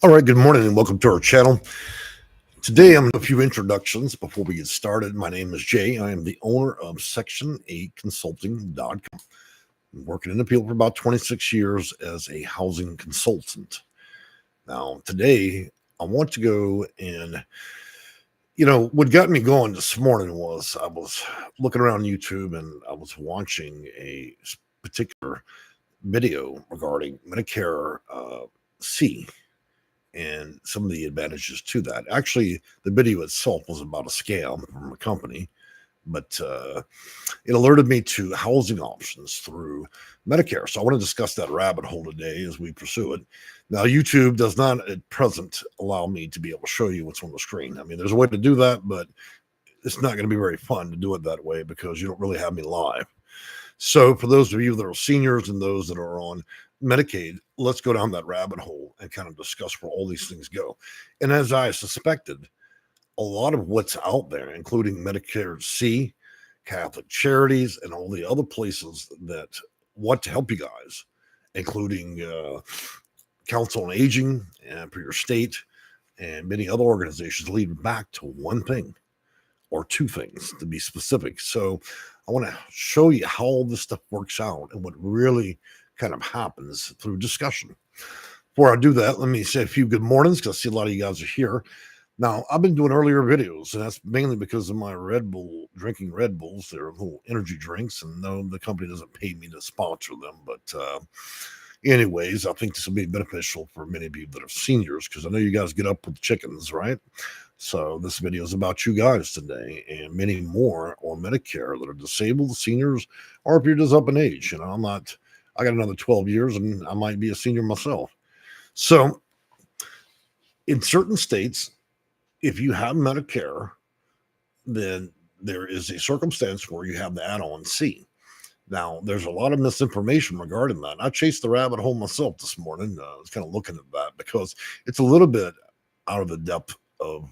All right, good morning and welcome to our channel. Today I'm a few introductions before we get started. My name is Jay. I am the owner of Section8Consulting.com. I'm working in the field for about 26 years as a housing consultant. Now, today I want to go and, what got me going this morning was I was looking around YouTube and I was watching a particular video regarding Medicare C and some of the advantages to that. Actually, the video itself was about a scam from a company, but it alerted me to housing options through Medicare. So I want to discuss that rabbit hole today as we pursue it. Now, YouTube does not at present allow me to be able to show you what's on the screen. I mean, there's a way to do that, but it's not going to be very fun to do it that way because you don't really have me live. So for those of you that are seniors and those that are on Medicaid, let's go down that rabbit hole and kind of discuss where all these things go. And as I suspected, a lot of what's out there, including Medicare C, Catholic Charities, and all the other places that want to help you guys, including Council on Aging and for your state and many other organizations, lead back to one thing or two things to be specific. So I want to show you how all this stuff works out and what really kind of happens through discussion. Before I do that, let me say a few good mornings because I see a lot of you guys are here. Now, I've been doing earlier videos, and that's mainly because of my Red Bull, drinking Red Bulls. They're little energy drinks, and no, the company doesn't pay me to sponsor them. But anyways, I think this will be beneficial for many of you that are seniors because I know you guys get up with chickens, right? So this video is about you guys today and many more on Medicare that are disabled, seniors, or if you're just up in age. I got another 12 years and I might be a senior myself. So in certain states, if you have Medicare, then there is a circumstance where you have the add-on C. Now, there's a lot of misinformation regarding that. I chased the rabbit hole myself this morning. I was kind of looking at that because it's a little bit out of the depth of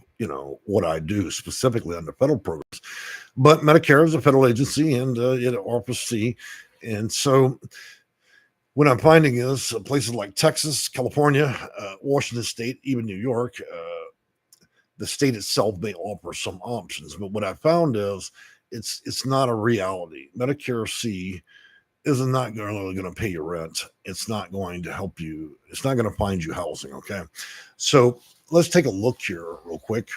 what I do specifically under federal programs. But Medicare is a federal agency and it offers C. And so what I'm finding is places like Texas, California, Washington State, even New York, the state itself may offer some options. But what I found is it's not a reality. Medicare C is not really going to pay your rent. It's not going to help you. It's not going to find you housing. Okay. So let's take a look here real quick.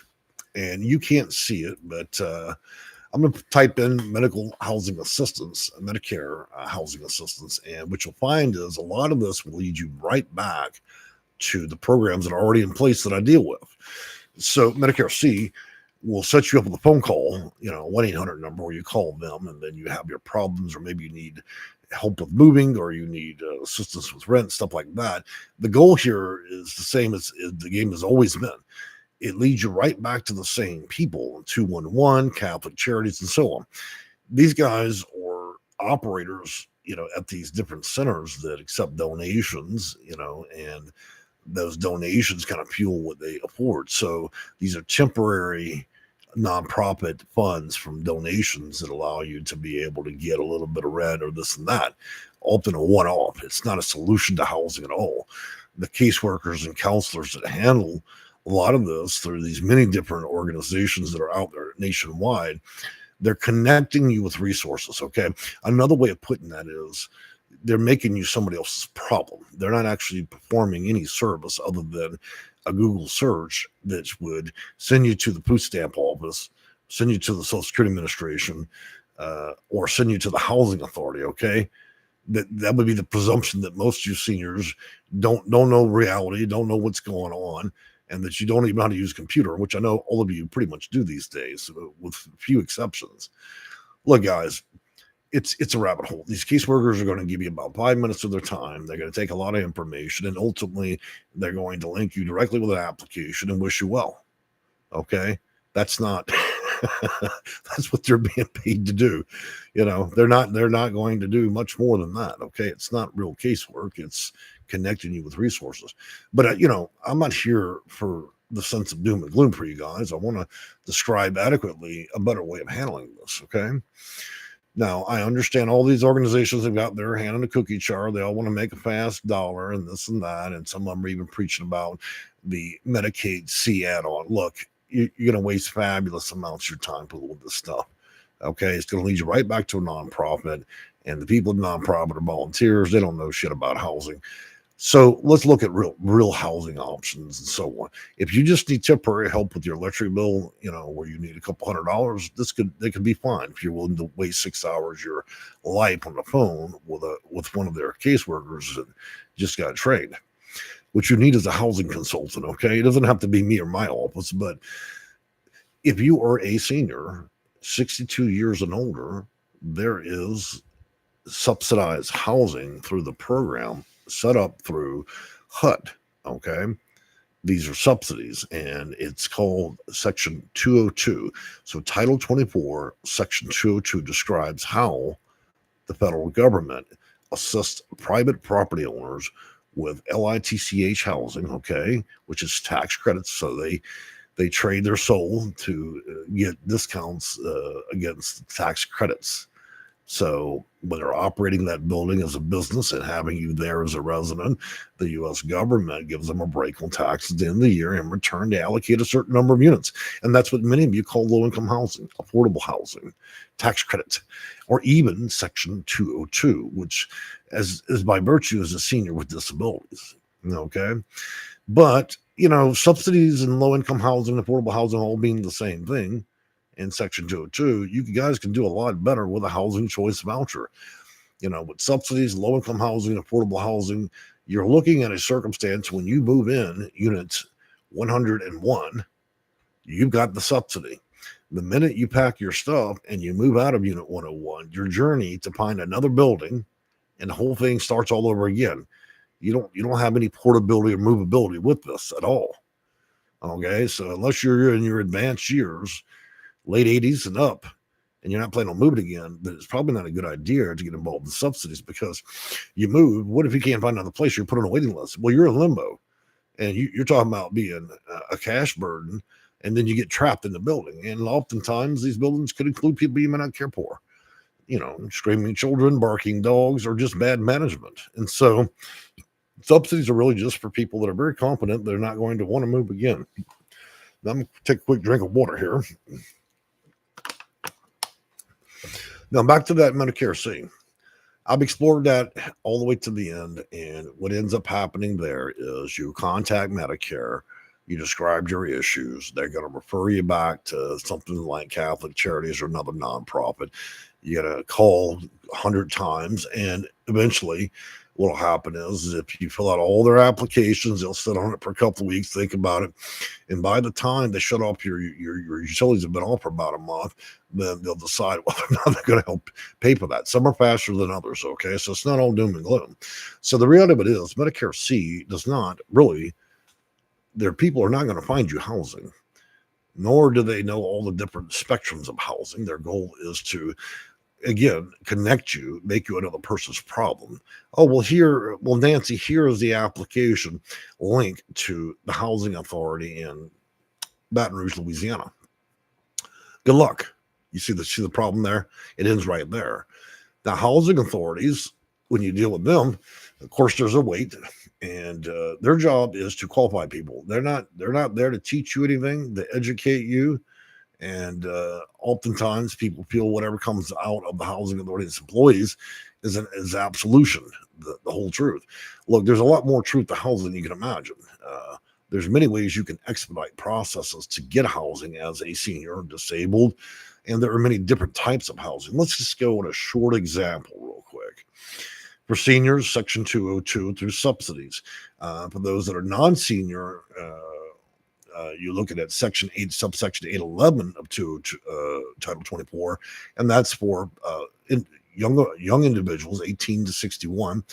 And you can't see it, but I'm going to type in medical housing assistance, Medicare housing assistance. And what you'll find is a lot of this will lead you right back to the programs that are already in place that I deal with. So Medicare C will set you up with a phone call, 1-800 number where you call them and then you have your problems, or maybe you need help with moving or you need assistance with rent, stuff like that. The goal here is the same as the game has always been. It leads you right back to the same people, 211, Catholic Charities, and so on. These guys are operators, at these different centers that accept donations, and those donations kind of fuel what they afford. So these are temporary nonprofit funds from donations that allow you to be able to get a little bit of rent or this and that, often a one-off. It's not a solution to housing at all. The caseworkers and counselors that handle a lot of this through these many different organizations that are out there nationwide, they're connecting you with resources. Okay. Another way of putting that is they're making you somebody else's problem. They're not actually performing any service other than a Google search that would send you to the food stamp office, send you to the Social Security Administration, or send you to the housing authority. Okay. That would be the presumption that most of you seniors don't know reality, don't know what's going on, and that you don't even know how to use a computer, which I know all of you pretty much do these days, with a few exceptions. Look, guys, it's a rabbit hole. These caseworkers are going to give you about 5 minutes of their time. They're going to take a lot of information, and ultimately, they're going to link you directly with an application and wish you well. Okay? That's not... that's what they're being paid to do. They're not going to do much more than that. Okay. It's not real casework. It's connecting you with resources. But, I'm not here for the sense of doom and gloom for you guys. I want to describe adequately a better way of handling this. Okay. Now, I understand all these organizations have got their hand in the cookie jar. They all want to make a fast dollar and this and that. And some of them are even preaching about the Medicaid C add-on. Look, you're going to waste fabulous amounts of your time with this stuff. Okay, it's going to lead you right back to a nonprofit. And the people in nonprofit are volunteers. They don't know shit about housing. So let's look at real housing options and so on. If you just need temporary help with your electric bill, where you need a couple $100, they could be fine. If you're willing to waste 6 hours of your life on the phone with one of their caseworkers that just got trained. What you need is a housing consultant. Okay, it doesn't have to be me or my office, but if you are a senior, 62 years and older, there is subsidized housing through the program set up through HUD. Okay, these are subsidies, and it's called Section 202. So Title 24, Section 202 describes how the federal government assists private property owners with LITCH housing, okay, which is tax credits. So they trade their soul to get discounts against tax credits. So when they're operating that building as a business and having you there as a resident, the U.S. government gives them a break on taxes at the end of the year. In return, they allocate a certain number of units. And that's what many of you call low-income housing, affordable housing, tax credits, or even Section 202, which is by virtue as a senior with disabilities. Okay? But, subsidies and low-income housing, affordable housing all being the same thing. In Section 202, you guys can do a lot better with a housing choice voucher. With subsidies, low-income housing, affordable housing, you're looking at a circumstance when you move in units 101, you've got the subsidy. The minute you pack your stuff and you move out of unit 101, your journey to find another building and the whole thing starts all over again. You don't have any portability or movability with this at all. Okay, so unless you're in your advanced years, late 80s and up, and you're not planning on moving again, then it's probably not a good idea to get involved in subsidies, because you move. What if you can't find another place? You're put on a waiting list. Well, you're in limbo, and you're talking about being a cash burden, and then you get trapped in the building. And oftentimes these buildings could include people you may not care for, screaming children, barking dogs, or just bad management. And so subsidies are really just for people that are very confident they're not going to want to move again. Now, I'm going to take a quick drink of water here. Now, back to that Medicare C. I've explored that all the way to the end, and what ends up happening there is you contact Medicare, you describe your issues, they're going to refer you back to something like Catholic Charities or another nonprofit. You got to call 100 times, and eventually what will happen is if you fill out all their applications, they'll sit on it for a couple of weeks, think about it. And by the time they shut off your utilities have been off for about a month, then they'll decide whether or not they're going to help pay for that. Some are faster than others, okay? So it's not all doom and gloom. So the reality of it is Medicare C does not really, their people are not going to find you housing, nor do they know all the different spectrums of housing. Their goal is to, again, connect you, make you another person's problem. Oh, well, Nancy, here is the application link to the housing authority in Baton Rouge, Louisiana. Good luck. You see the problem there? It ends right there. Now, housing authorities, when you deal with them, of course, there's a wait, and their job is to qualify people. They're not there to teach you anything, to educate you. And oftentimes people feel whatever comes out of the housing authority's employees is absolution, the whole truth. Look, there's a lot more truth to housing than you can imagine. There's many ways you can expedite processes to get housing as a senior or disabled, and there are many different types of housing. Let's just go with a short example real quick. For seniors, Section 202 through subsidies. For those that are non-senior, you're looking at Section 8, subsection 811 of Title 24, and that's for young individuals, 18 to 61,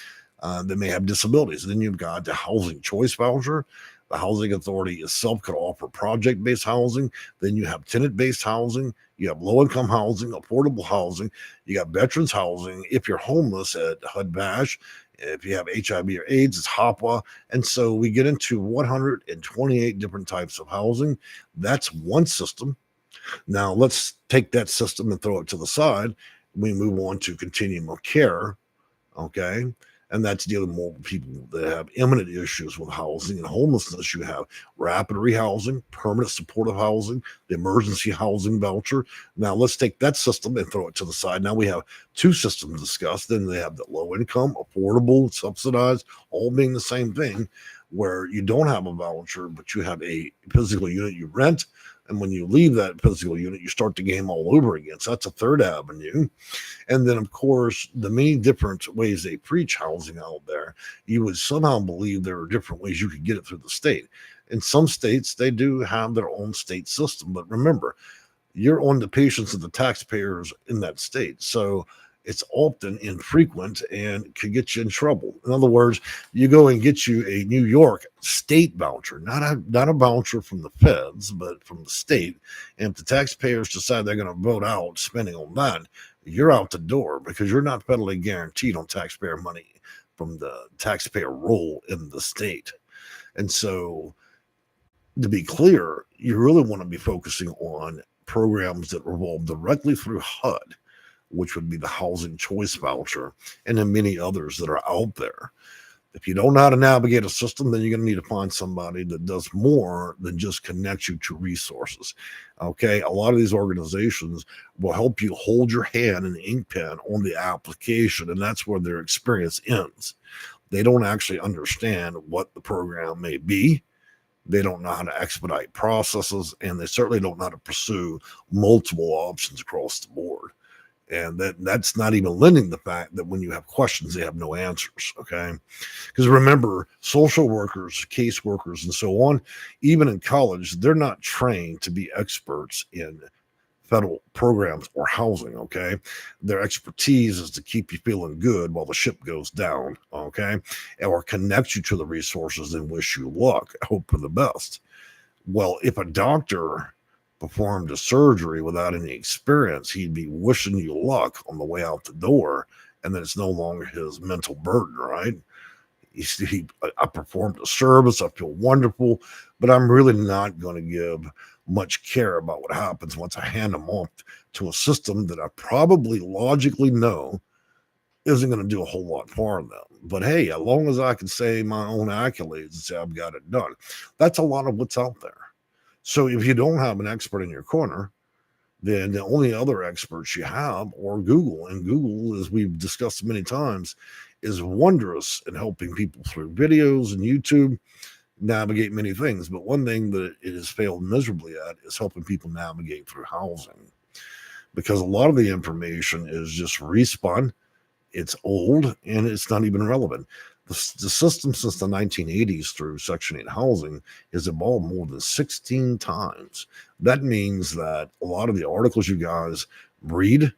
that may have disabilities. And then you've got the housing choice voucher. The housing authority itself could offer project-based housing. Then you have tenant-based housing. You have low-income housing, affordable housing. You got veterans housing. If you're homeless at HUD-VASH, if you have HIV or AIDS, it's HOPWA. And so we get into 128 different types of housing. That's one system. Now let's take that system and throw it to the side we move on to continuum of care. Okay. And that's dealing more with people that have imminent issues with housing and homelessness. You have rapid rehousing, permanent supportive housing, the emergency housing voucher. Now let's take that system and throw it to the side. Now we have two systems discussed. Then they have the low income, affordable, subsidized, all being the same thing, where you don't have a voucher, but you have a physical unit you rent. And when you leave that physical unit, you start the game all over again. So that's a third avenue. And then, of course, the many different ways they preach housing out there, you would somehow believe there are different ways you could get it through the state. In some states, they do have their own state system. But remember, you're on the patience of the taxpayers in that state. So it's often infrequent and could get you in trouble. In other words, you go and get you a New York state voucher, not a voucher from the feds, but from the state. And if the taxpayers decide they're going to vote out spending on that, you're out the door because you're not federally guaranteed on taxpayer money from the taxpayer roll in the state. And so, to be clear, you really want to be focusing on programs that revolve directly through HUD, which would be the housing choice voucher, and then many others that are out there. If you don't know how to navigate a system, then you're going to need to find somebody that does more than just connect you to resources. Okay. A lot of these organizations will help you hold your hand and ink pen on the application, and that's where their experience ends. They don't actually understand what the program may be. They don't know how to expedite processes, and they certainly don't know how to pursue multiple options across the board. And that's not even lending the fact that when you have questions, they have no answers. Okay. Because remember, social workers, case workers, and so on, even in college, they're not trained to be experts in federal programs or housing. Okay. Their expertise is to keep you feeling good while the ship goes down. Okay. Or connect you to the resources and wish you luck. Hope for the best. Well, if a doctor performed a surgery without any experience, he'd be wishing you luck on the way out the door, and then it's no longer his mental burden, right? I performed a service, I feel wonderful, but I'm really not going to give much care about what happens once I hand them off to a system that I probably logically know isn't going to do a whole lot for them. But hey, as long as I can say my own accolades and say I've got it done, that's a lot of what's out there. So if you don't have an expert in your corner, then the only other experts you have are Google. And Google, as we've discussed many times, is wondrous in helping people through videos and YouTube navigate many things. But one thing that it has failed miserably at is helping people navigate through housing. Because a lot of the information is just respun, it's old, and it's not even relevant. The system since the 1980s through Section 8 housing has evolved more than 16 times. That means that a lot of the articles you guys read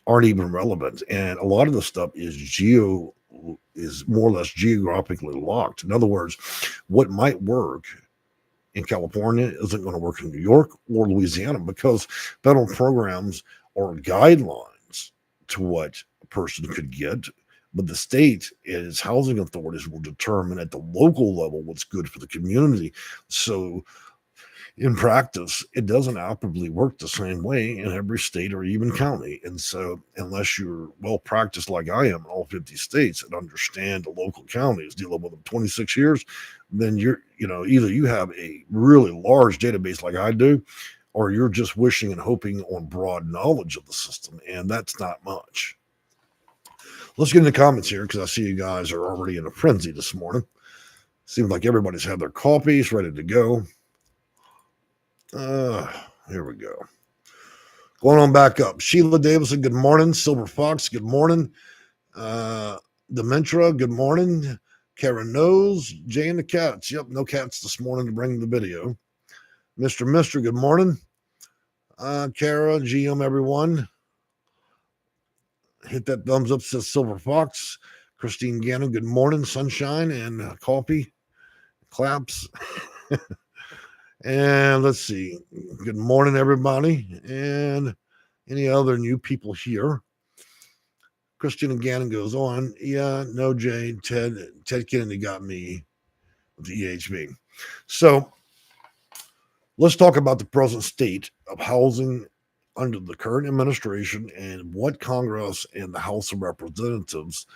aren't even relevant. And a lot of the stuff is more or less geographically locked. In other words, what might work in California isn't going to work in New York or Louisiana because federal programs are guidelines to what a person could get. But the state is housing authorities will determine at the local level what's good for the community. So in practice, it doesn't operably work the same way in every state or even county. And so unless you're well practiced like I am in all 50 states and understand the local counties, dealing with them 26 years, then either you have a really large database like I do, or you're just wishing and hoping on broad knowledge of the system. And that's not much. Let's get in the comments here because I see you guys are already in a frenzy this morning. Seems like everybody's had their coffees ready to go. Here we go. Going on back up. Sheila Davison, good morning. Silver Fox, good morning. Dementra, good morning. Karen Knows, Jay and the Cats. Yep, no cats this morning to bring the video. Mr. Good morning. Kara, GM, everyone. Hit that thumbs up, says Silver Fox. Christine Gannon, good morning, sunshine and coffee. Claps. And let's see. Good morning, everybody. And any other new people here. Christina Gannon goes on. Yeah, no, Jay. Ted Kennedy got me with the EHB. So let's talk about the present state of housing under the current administration and what Congress and the House of Representatives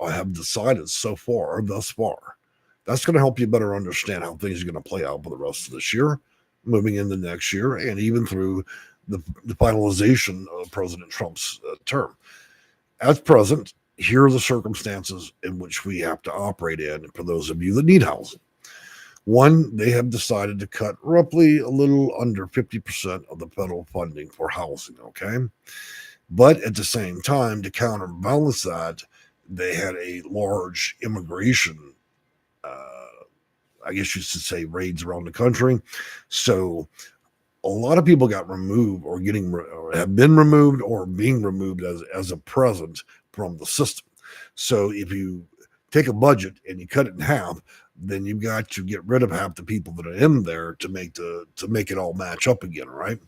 have decided thus far. That's going to help you better understand how things are going to play out for the rest of this year, moving into next year, and even through the finalization of President Trump's term. At present, here are the circumstances in which we have to operate in for those of you that need housing. One, they have decided to cut roughly a little under 50% of the federal funding for housing, okay? But at the same time, to counterbalance that, they had a large immigration, I guess you should say, raids around the country. So a lot of people got removed or have been removed or being removed as a present from the system. So if you take a budget and you cut it in half, then you've got to get rid of half the people that are in there to make it all match up again, right?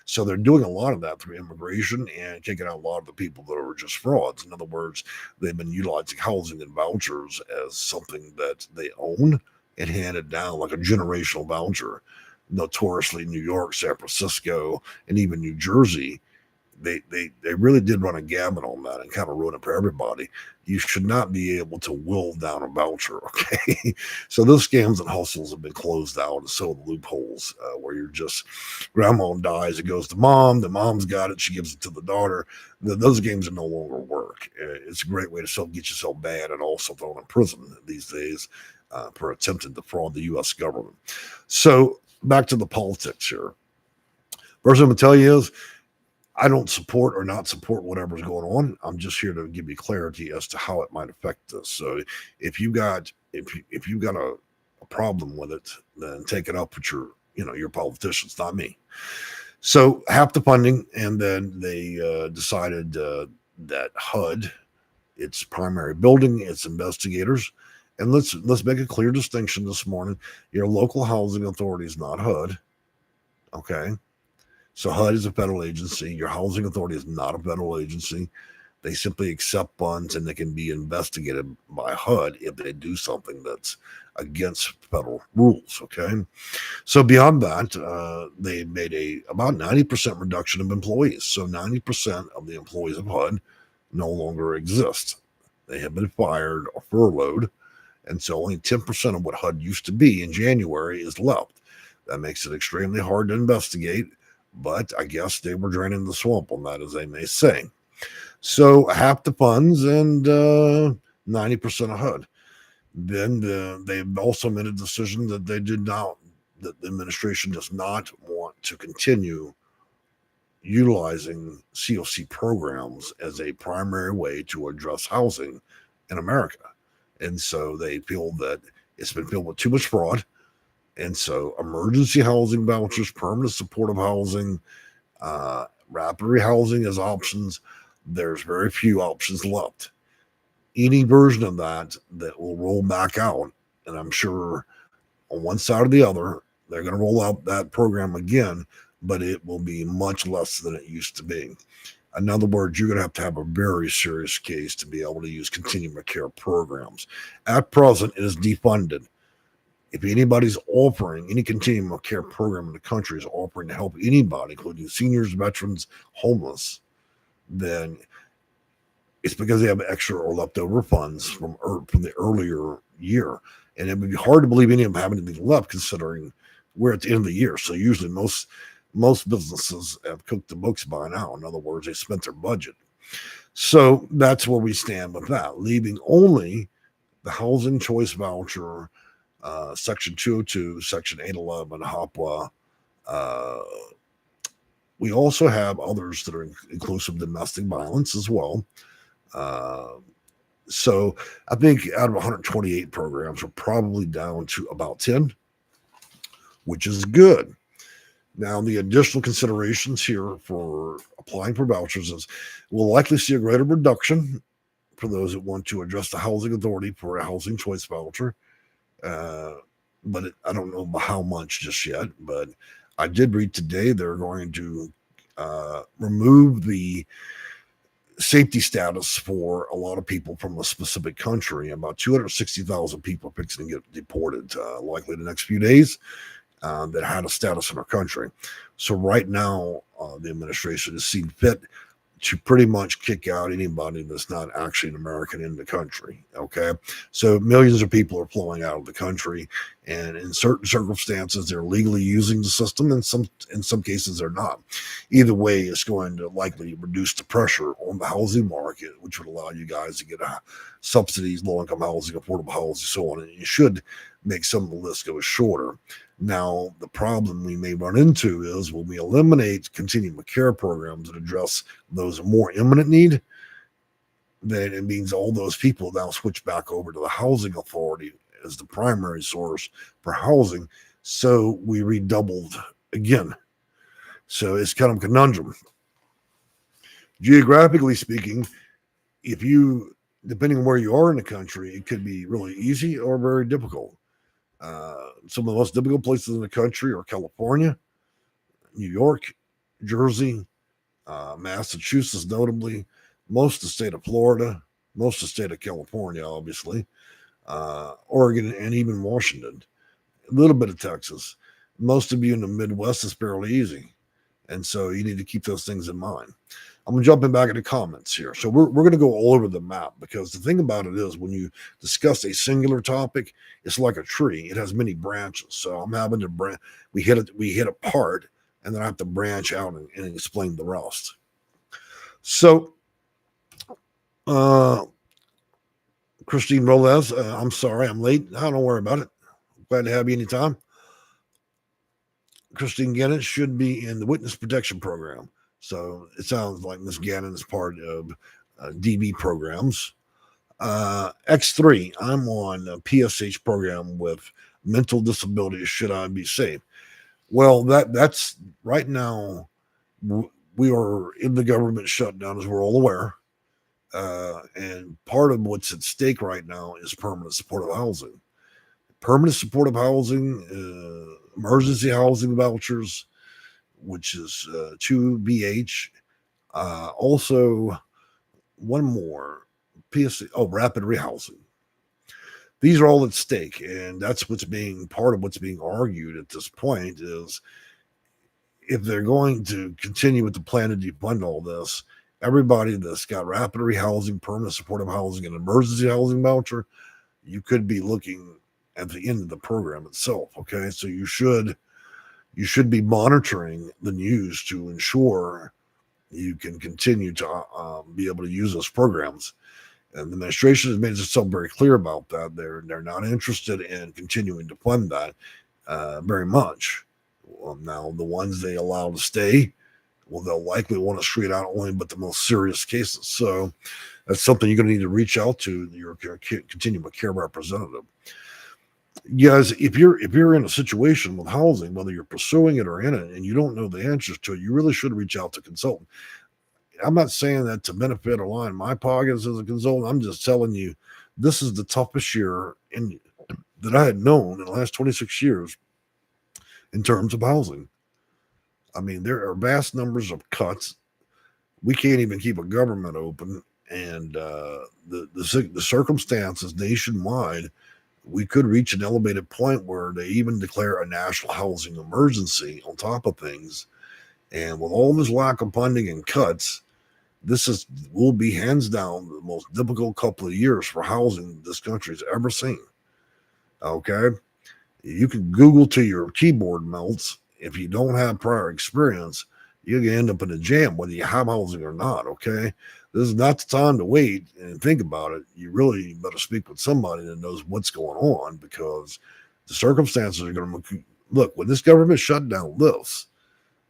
So they're doing a lot of that through immigration and taking out a lot of the people that are just frauds. In other words, they've been utilizing housing and vouchers as something that they own and handed down like a generational voucher. Notoriously, New York, San Francisco, and even New Jersey, they really did run a gamut on that and kind of ruin it for everybody. You should not be able to will down a voucher, okay? So those scams and hustles have been closed out, and so the loopholes where you're just, grandma dies, it goes to mom, the mom's got it, she gives it to the daughter. Those games are no longer work. It's a great way to get yourself banned and also thrown in prison these days for attempting to fraud the U.S. government. So back to the politics here. First thing I'm going to tell you is I don't support or not support whatever's going on. I'm just here to give you clarity as to how it might affect this. So if you got a problem with it, then take it up with your politicians, not me. So half the funding, and then they decided that HUD, its primary building, its investigators, and let's make a clear distinction this morning. Your local housing authority is not HUD, okay? So HUD is a federal agency. Your housing authority is not a federal agency. They simply accept funds, and they can be investigated by HUD if they do something that's against federal rules, okay? So beyond that, they made about 90% reduction of employees. So 90% of the employees of HUD no longer exist. They have been fired or furloughed, and so only 10% of what HUD used to be in January is left. That makes it extremely hard to investigate, but I guess they were draining the swamp on that, as they may say. So half the funds and 90% of HUD. Then they've also made a decision that that the administration does not want to continue utilizing COC programs as a primary way to address housing in America. And so they feel that it's been filled with too much fraud. And so emergency housing vouchers, permanent supportive housing, rapid rehousing as options. There's very few options left. Any version of that will roll back out, and I'm sure on one side or the other, they're going to roll out that program again, but it will be much less than it used to be. In other words, you're going to have a very serious case to be able to use continuum of care programs. At present, it is defunded. If anybody's offering, any continuum of care program in the country is offering to help anybody, including seniors, veterans, homeless, then it's because they have extra or leftover funds from the earlier year. And it would be hard to believe any of them have anything left, considering we're at the end of the year. So usually most businesses have cooked the books by now. In other words, they spent their budget. So that's where we stand with that, leaving only the housing choice voucher, Section 202, Section 811, HOPWA. We also have others that are inclusive of domestic violence as well. So I think out of 128 programs, we're probably down to about 10, which is good. Now, the additional considerations here for applying for vouchers is we'll likely see a greater reduction for those that want to address the housing authority for a housing choice voucher. But I don't know how much just yet, but I did read today they're going to remove the safety status for a lot of people from a specific country. About 260,000 people are fixing to get deported, likely the next few days, that had a status in our country. So right now, the administration has seen fit to pretty much kick out anybody that's not actually an American in the country. Okay. So millions of people are flowing out of the country, and in certain circumstances, they're legally using the system, and in some cases they're not. Either way, it's going to likely reduce the pressure on the housing market, which would allow you guys to get subsidies, low-income housing, affordable housing, so on. And it should make some of the list go shorter. Now, the problem we may run into is when we eliminate continuum of care programs that address those more imminent need, then it means all those people now switch back over to the housing authority as the primary source for housing. So we redoubled again. So it's kind of a conundrum. Geographically speaking, depending on where you are in the country, it could be really easy or very difficult. Some of the most difficult places in the country are California, New York, Jersey, Massachusetts, notably, most of the state of Florida, most of the state of California, obviously, Oregon, and even Washington, a little bit of Texas. Most of you in the Midwest is fairly easy. And so you need to keep those things in mind. I'm jumping back into comments here. So we're going to go all over the map, because the thing about it is when you discuss a singular topic, it's like a tree. It has many branches. So I'm having to we hit a part, and then I have to branch out and explain the rest. So Christine Rolez, I'm sorry I'm late. Don't worry about it. Glad to have you anytime. Christine Gannon should be in the Witness Protection Program. So it sounds like Ms. Gannon is part of DB programs. X3, I'm on a PSH program with mental disabilities. Should I be safe? Well, that's right now. We are in the government shutdown, as we're all aware. And part of what's at stake right now is permanent supportive housing. Permanent supportive housing, emergency housing vouchers, which is 2BH. Also, one more, rapid rehousing. These are all at stake, and that's part of what's being argued at this point is if they're going to continue with the plan to defund all this, everybody that's got rapid rehousing, permanent supportive housing, and emergency housing voucher, you could be looking at the end of the program itself. Okay, so you should be monitoring the news to ensure you can continue to be able to use those programs. And the administration has made itself very clear about that. They're not interested in continuing to fund that very much. Well, now, the ones they allow to stay, well, they'll likely want to treat out only but the most serious cases. So that's something you're going to need to reach out to your continuum of care representative. Guys, if you're in a situation with housing, whether you're pursuing it or in it, and you don't know the answers to it, you really should reach out to a consultant. I'm not saying that to benefit or line my pockets as a consultant. I'm just telling you, this is the toughest year that I had known in the last 26 years in terms of housing. I mean, there are vast numbers of cuts. We can't even keep a government open, and the circumstances nationwide, we could reach an elevated point where they even declare a national housing emergency on top of things. And with all this lack of funding and cuts, will be hands down the most difficult couple of years for housing this country's ever seen. Okay? You can Google till your keyboard melts. If you don't have prior experience, you can end up in a jam, whether you have housing or not. Okay? This is not the time to wait and think about it. You really better speak with somebody that knows what's going on, because the circumstances are going to look, when this government shutdown lifts,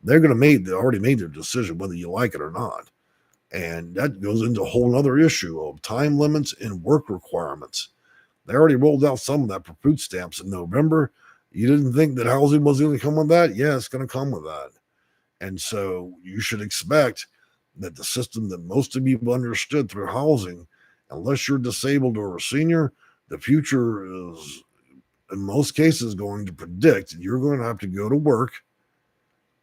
they already made their decision whether you like it or not. And that goes into a whole other issue of time limits and work requirements. They already rolled out some of that for food stamps in November. You didn't think that housing was going to come with that? Yeah, it's going to come with that. And so you should expect that the system that most of you have understood through housing, unless you're disabled or a senior, the future is, in most cases, going to predict that you're going to have to go to work,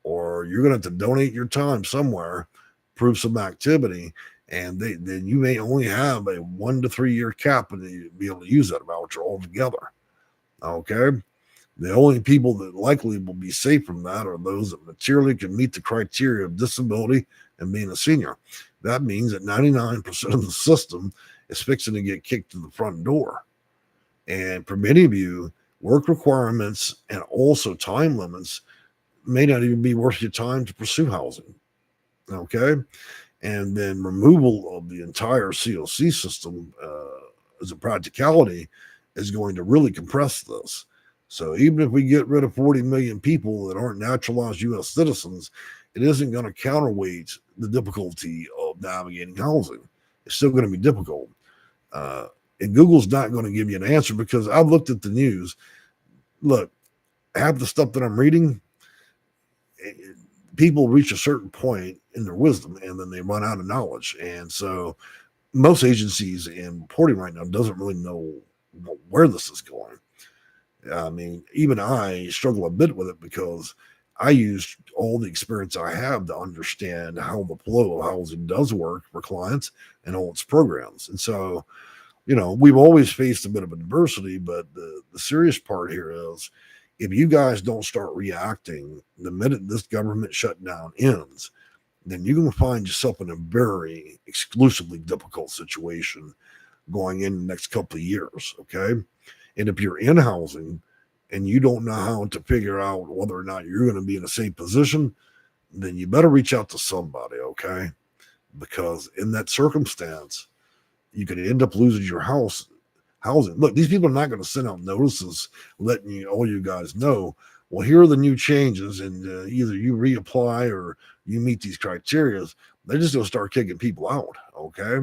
or you're going to have to donate your time somewhere, prove some activity, and then you may only have a 1 to 3 year cap and be able to use that voucher altogether. Okay? The only people that likely will be safe from that are those that materially can meet the criteria of disability and being a senior. That means that 99% of the system is fixing to get kicked to the front door. And for many of you, work requirements and also time limits may not even be worth your time to pursue housing. Okay. And then removal of the entire COC system as a practicality is going to really compress this. So even if we get rid of 40 million people that aren't naturalized U.S. citizens, it isn't going to counterweight the difficulty of navigating housing. It's still going to be difficult. And Google's not going to give you an answer because I've looked at the news. Look, half the stuff that I'm reading, people reach a certain point in their wisdom and then they run out of knowledge. And so most agencies in reporting right now doesn't really know where this is going. I mean, even I struggle a bit with it because I use all the experience I have to understand how the flow of housing does work for clients and all its programs. And so, we've always faced a bit of adversity, but the serious part here is if you guys don't start reacting the minute this government shutdown ends, then you're going to find yourself in a very exclusively difficult situation going in the next couple of years. Okay. And if you're in housing and you don't know how to figure out whether or not you're going to be in a safe position, then you better reach out to somebody. Okay. Because in that circumstance, you could end up losing your housing. Look, these people are not going to send out notices letting all you guys know, well, here are the new changes, and either you reapply or you meet these criteria. They're just going to start kicking people out, okay?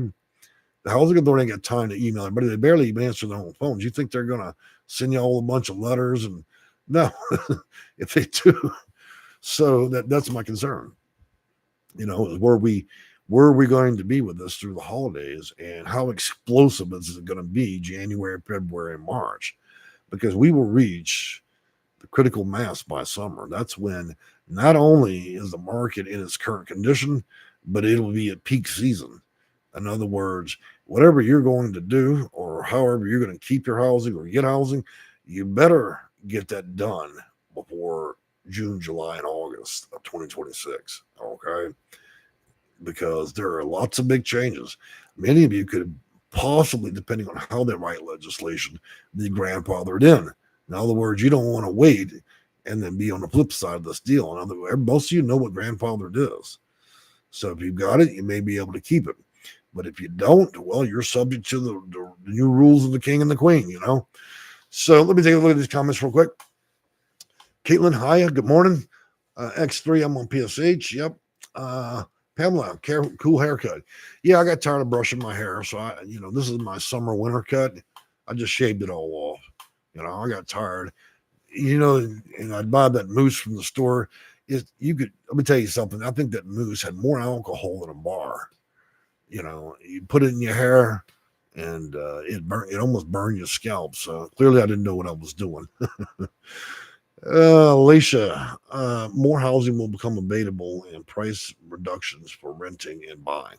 The housing authority ain't got time to email everybody. They barely even answer their own phones. You think they're going to send you all a bunch of letters? And no, if they do. So that's my concern. Where are we going to be with this through the holidays, and how explosive is it going to be January, February, and March? Because we will reach the critical mass by summer. That's when not only is the market in its current condition, but it'll be at peak season. In other words, whatever you're going to do or however you're going to keep your housing or get housing, you better get that done before June, July, and August of 2026. Okay. Because there are lots of big changes. Many of you could possibly, depending on how they write legislation, be grandfathered in. In other words, you don't want to wait and then be on the flip side of this deal. In other words, most of you know what grandfathered is. So if you've got it, you may be able to keep it. But if you don't, well, you're subject to the new rules of the king and the queen, So let me take a look at these comments real quick. Caitlin, hiya, good morning. X3, I'm on PSH. Yep. Pamela, cool haircut. Yeah, I got tired of brushing my hair. So this is my summer winter cut. I just shaved it all off. I got tired. And I'd buy that mousse from the store. Let me tell you something. I think that mousse had more alcohol than a bar. You put it in your hair and it almost burned your scalp. So clearly I didn't know what I was doing. Alicia, more housing will become available and price reductions for renting and buying.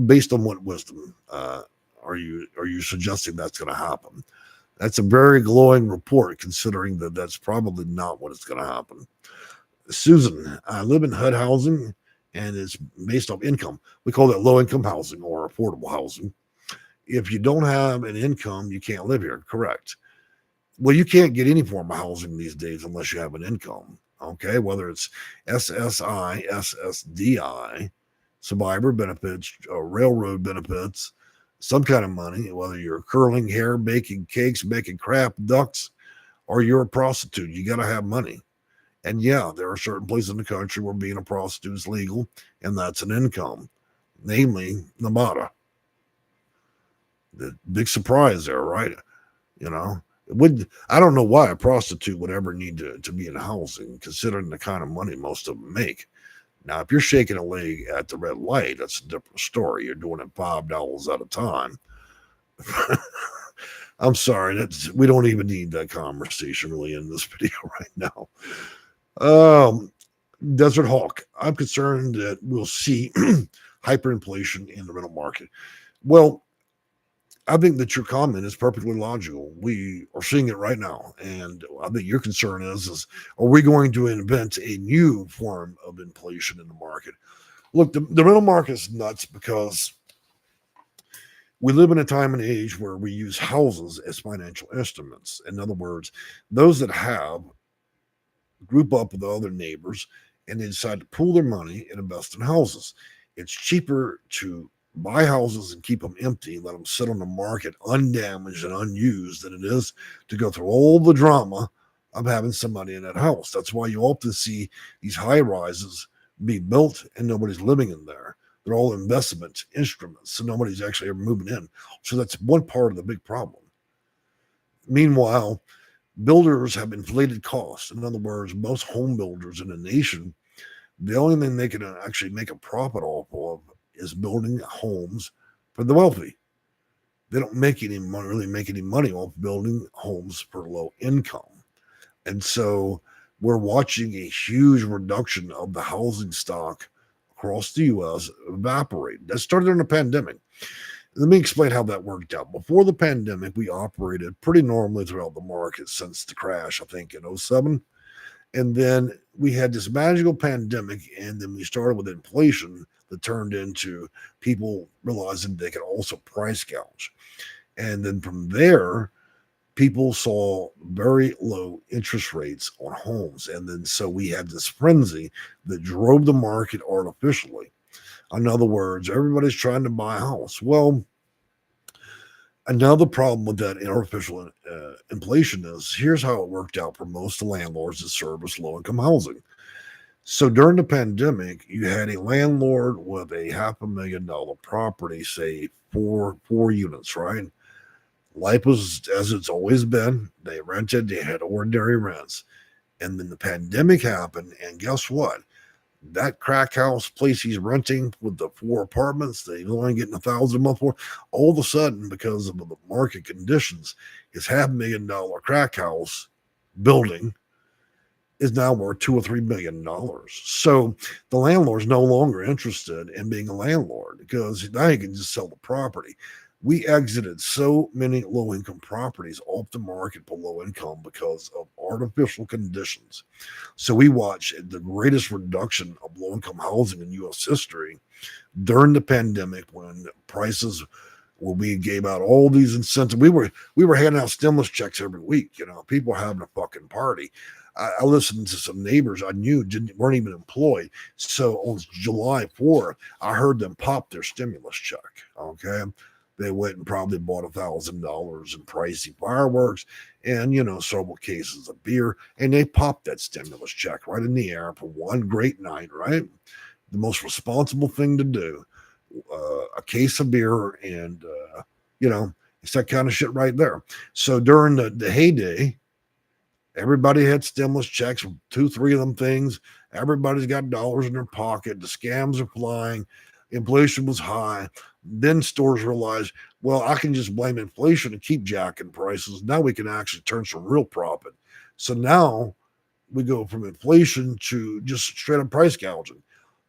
Based on what wisdom are you suggesting that's going to happen? That's a very glowing report, considering that that's probably not what is going to happen. Susan, I live in HUD housing, and it's based off income. We call that low-income housing or affordable housing. If you don't have an income, you can't live here, correct? Well, you can't get any form of housing these days unless you have an income, okay? Whether it's SSI, SSDI, survivor benefits, railroad benefits, some kind of money, whether you're curling hair, baking cakes, making crap ducks, or you're a prostitute, you got to have money. And yeah, there are certain places in the country where being a prostitute is legal, and that's an income, namely Nevada. The big surprise there, right? I don't know why a prostitute would ever need to be in housing, considering the kind of money most of them make. Now, if you're shaking a leg at the red light, that's a different story. You're doing it $5 at a time. I'm sorry, we don't even need that conversation really in this video right now. Desert Hawk, I'm concerned that we'll see hyperinflation in the rental market. Well, I think that your comment is perfectly logical. We are seeing it right now. And I think your concern is are we going to invent a new form of inflation in the market? Look, the rental market is nuts because we live in a time and age where we use houses as financial instruments. In other words, those that have group up with other neighbors and they decide to pool their money and invest in houses. It's cheaper to buy houses and keep them empty, let them sit on the market undamaged and unused than it is to go through all the drama of having somebody in that house. That's why you often see these high rises be built and nobody's living in there. They're all investment instruments, so nobody's actually ever moving in. So that's one part of the big problem. Meanwhile, builders have inflated costs. In other words, most home builders in the nation, the only thing they can actually make a profit off of is building homes for the wealthy. They don't make any money, really make any money off building homes for low income. And so we're watching a huge reduction of the housing stock across the U.S. evaporate. That started during the pandemic. Let me explain how that worked out. Before the pandemic, we operated pretty normally throughout the market since the crash, I think, in 07. And then we had this magical pandemic, and then we started with inflation that turned into people realizing they could also price gouge. And then from there, people saw very low interest rates on homes. And then so we had this frenzy that drove the market artificially. In other words, everybody's trying to buy a house. Well, another problem with that artificial inflation is here's how it worked out for most landlords that service low-income housing. So during the pandemic, you had a landlord with a $500,000 property, say four units, right? Life was as it's always been. They rented, they had ordinary rents. And then the pandemic happened, and guess what? That crack house place he's renting with the 4 apartments that he's only getting $1,000 a month for, all of a sudden, because of the market conditions, his $500,000 crack house building is now worth $2 or $3 million. So the landlord's no longer interested in being a landlord because now he can just sell the property. We exited so many low-income properties off the market below income because of artificial conditions. So we watched the greatest reduction of low-income housing in U.S. history during the pandemic when prices, when we gave out all these incentives. We were handing out stimulus checks every week. You know, people were having a fucking party. I listened to some neighbors I knew weren't even employed. So on July 4th, I heard them pop their stimulus check. Okay. They went and probably bought $1,000 in pricey fireworks and, you know, several cases of beer. And they popped that stimulus check right in the air for one great night, right? The most responsible thing to do. A case of beer and, you know, it's that kind of shit right there. So during the heyday, everybody had stimulus checks, 2, 3 of them things. Everybody's got dollars in their pocket. The scams are flying. Inflation was high. Then stores realized, well, I can just blame inflation and keep jacking prices. Now we can actually turn some real profit. So now we go from inflation to just straight up price gouging.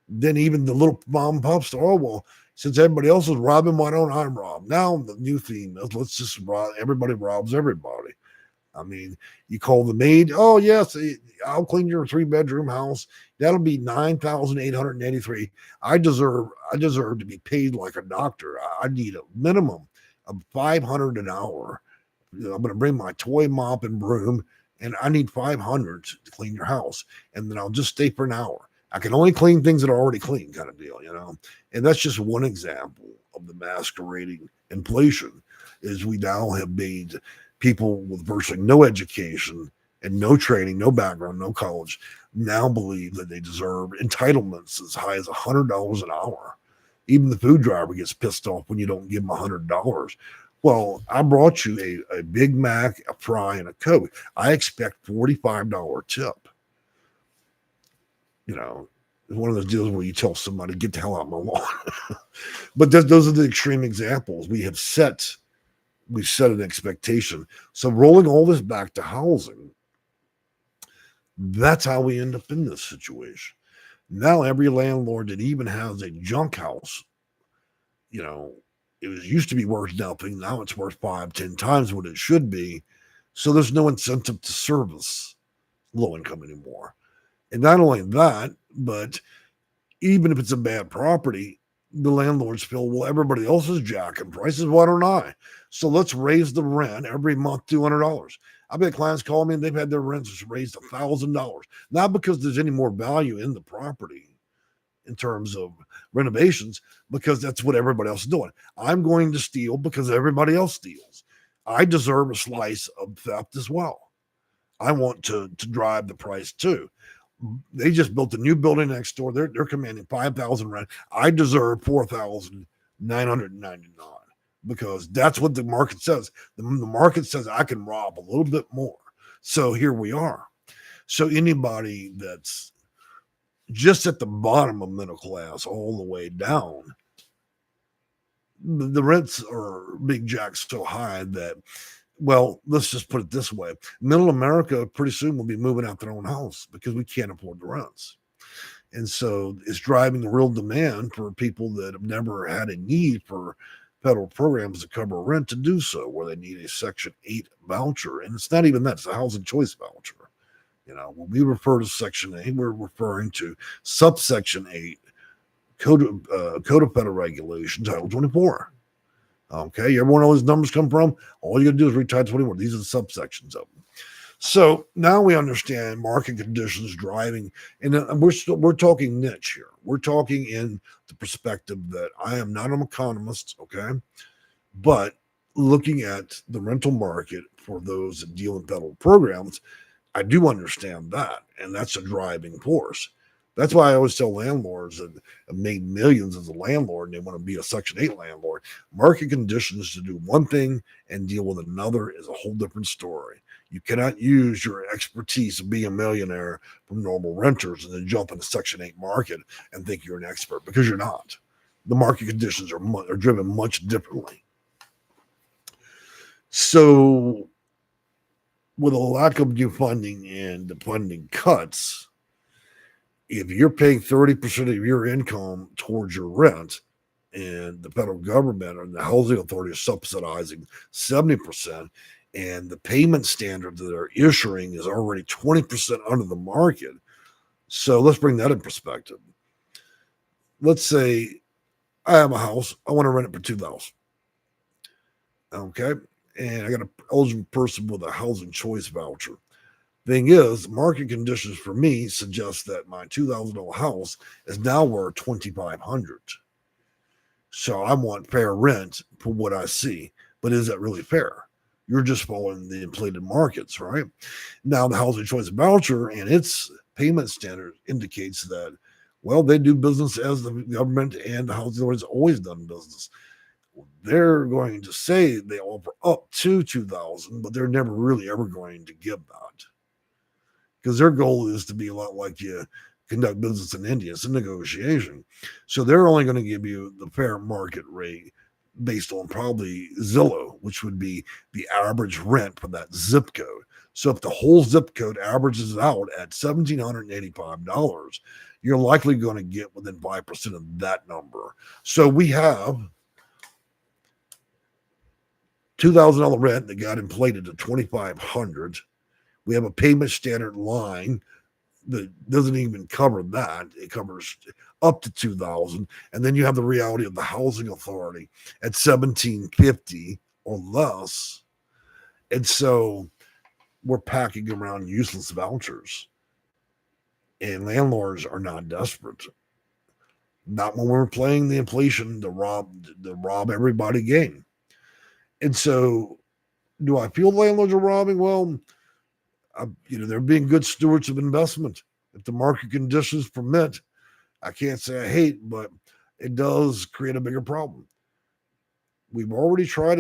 Then even the little mom and pop store, oh, well, since everybody else is robbing, why don't I rob? Now the new theme is let's just rob, everybody robs everybody. I mean, you call the maid, oh, yes, I'll clean your 3-bedroom house. That'll be $9,883. I deserve to be paid like a doctor. I need a minimum of $500 an hour. I'm going to bring my toy mop and broom, and I need $500 to clean your house. And then I'll just stay for an hour. I can only clean things that are already clean, kind of deal, you know. And that's just one example of the masquerading inflation is we now have made people with virtually no education and no training, no background, no college, now believe that they deserve entitlements as high as $100 an hour. Even the food driver gets pissed off when you don't give them $100. Well, I brought you a Big Mac, a fry, and a Coke. I expect $45 tip. You know, it's one of those deals where you tell somebody, get the hell out of my lawn. But those are the extreme examples. We've set an expectation. So rolling all this back to housing, that's how we end up in this situation. Now every landlord that even has a junk house, you know, It was used to be worth nothing. Now it's worth 5-10 times what it should be. So there's no incentive to service low income anymore. And not only that, but even if it's a bad property, the landlords feel, well, everybody else is jacking prices. Why don't I? So let's raise the rent every month, $200. I've had clients call me and they've had their rents raised $1,000, not because there's any more value in the property in terms of renovations, because that's what everybody else is doing. I'm going to steal because everybody else steals. I deserve a slice of theft as well. I want to drive the price too. They just built a new building next door. They're commanding $5,000 rent. I deserve $4,999 because that's what the market says. The market says I can rob a little bit more. So here we are. So anybody that's just at the bottom of middle class all the way down, the rents are being jacked so high that, well, let's just put it this way. Middle America pretty soon will be moving out their own house because we can't afford the rents. And so it's driving a real demand for people that have never had a need for federal programs to cover rent to do so, where they need a Section 8 voucher. And it's not even that, it's a housing choice voucher. You know, when we refer to Section 8, we're referring to subsection 8, Code of Federal Regulation, Title 24. Okay, you ever want all these numbers come from? All you got to do is read Title 24. These are the subsections of them. So now we understand market conditions driving, and we're talking niche here. We're talking in the perspective that I am not an economist, okay, but looking at the rental market for those that deal in federal programs, I do understand that, and that's a driving force. That's why I always tell landlords that have made millions as a landlord and they want to be a Section 8 landlord. Market conditions to do one thing and deal with another is a whole different story. You cannot use your expertise of being a millionaire from normal renters and then jump in the Section 8 market and think you're an expert, because you're not. The market conditions are driven much differently. So with a lack of new funding and the funding cuts, if you're paying 30% of your income towards your rent and the federal government and the housing authority is subsidizing 70%, and the payment standard that they're issuing is already 20% under the market. So let's bring that in perspective. Let's say I have a house. I want to rent it for $2,000. Okay. And I got an eligible person with a housing choice voucher. Thing is, market conditions for me suggest that my $2,000 house is now worth $2,500. So I want fair rent for what I see. But is that really fair? You're just following the inflated markets, right? Now, the housing choice voucher and its payment standard indicates that, well, they do business as the government and the housing authority has always done business. They're going to say they offer up to $2,000, but they're never really ever going to give that, because their goal is to be a lot like you conduct business in India. It's a negotiation. So they're only going to give you the fair market rate based on probably Zillow, which would be the average rent for that zip code. So if the whole zip code averages out at $1,785, you're likely going to get within 5% of that number. So we have $2,000 rent that got inflated to $2,500. We have a payment standard line that doesn't even cover that. It covers up to $2,000. And then you have the reality of the housing authority at $1,750 or less. And so we're packing around useless vouchers. And landlords are not desperate. Not when we're playing the inflation, the rob everybody game. And so do I feel landlords are robbing? Well, they're being good stewards of investment. If the market conditions permit, I can't say I hate, but it does create a bigger problem. We've already tried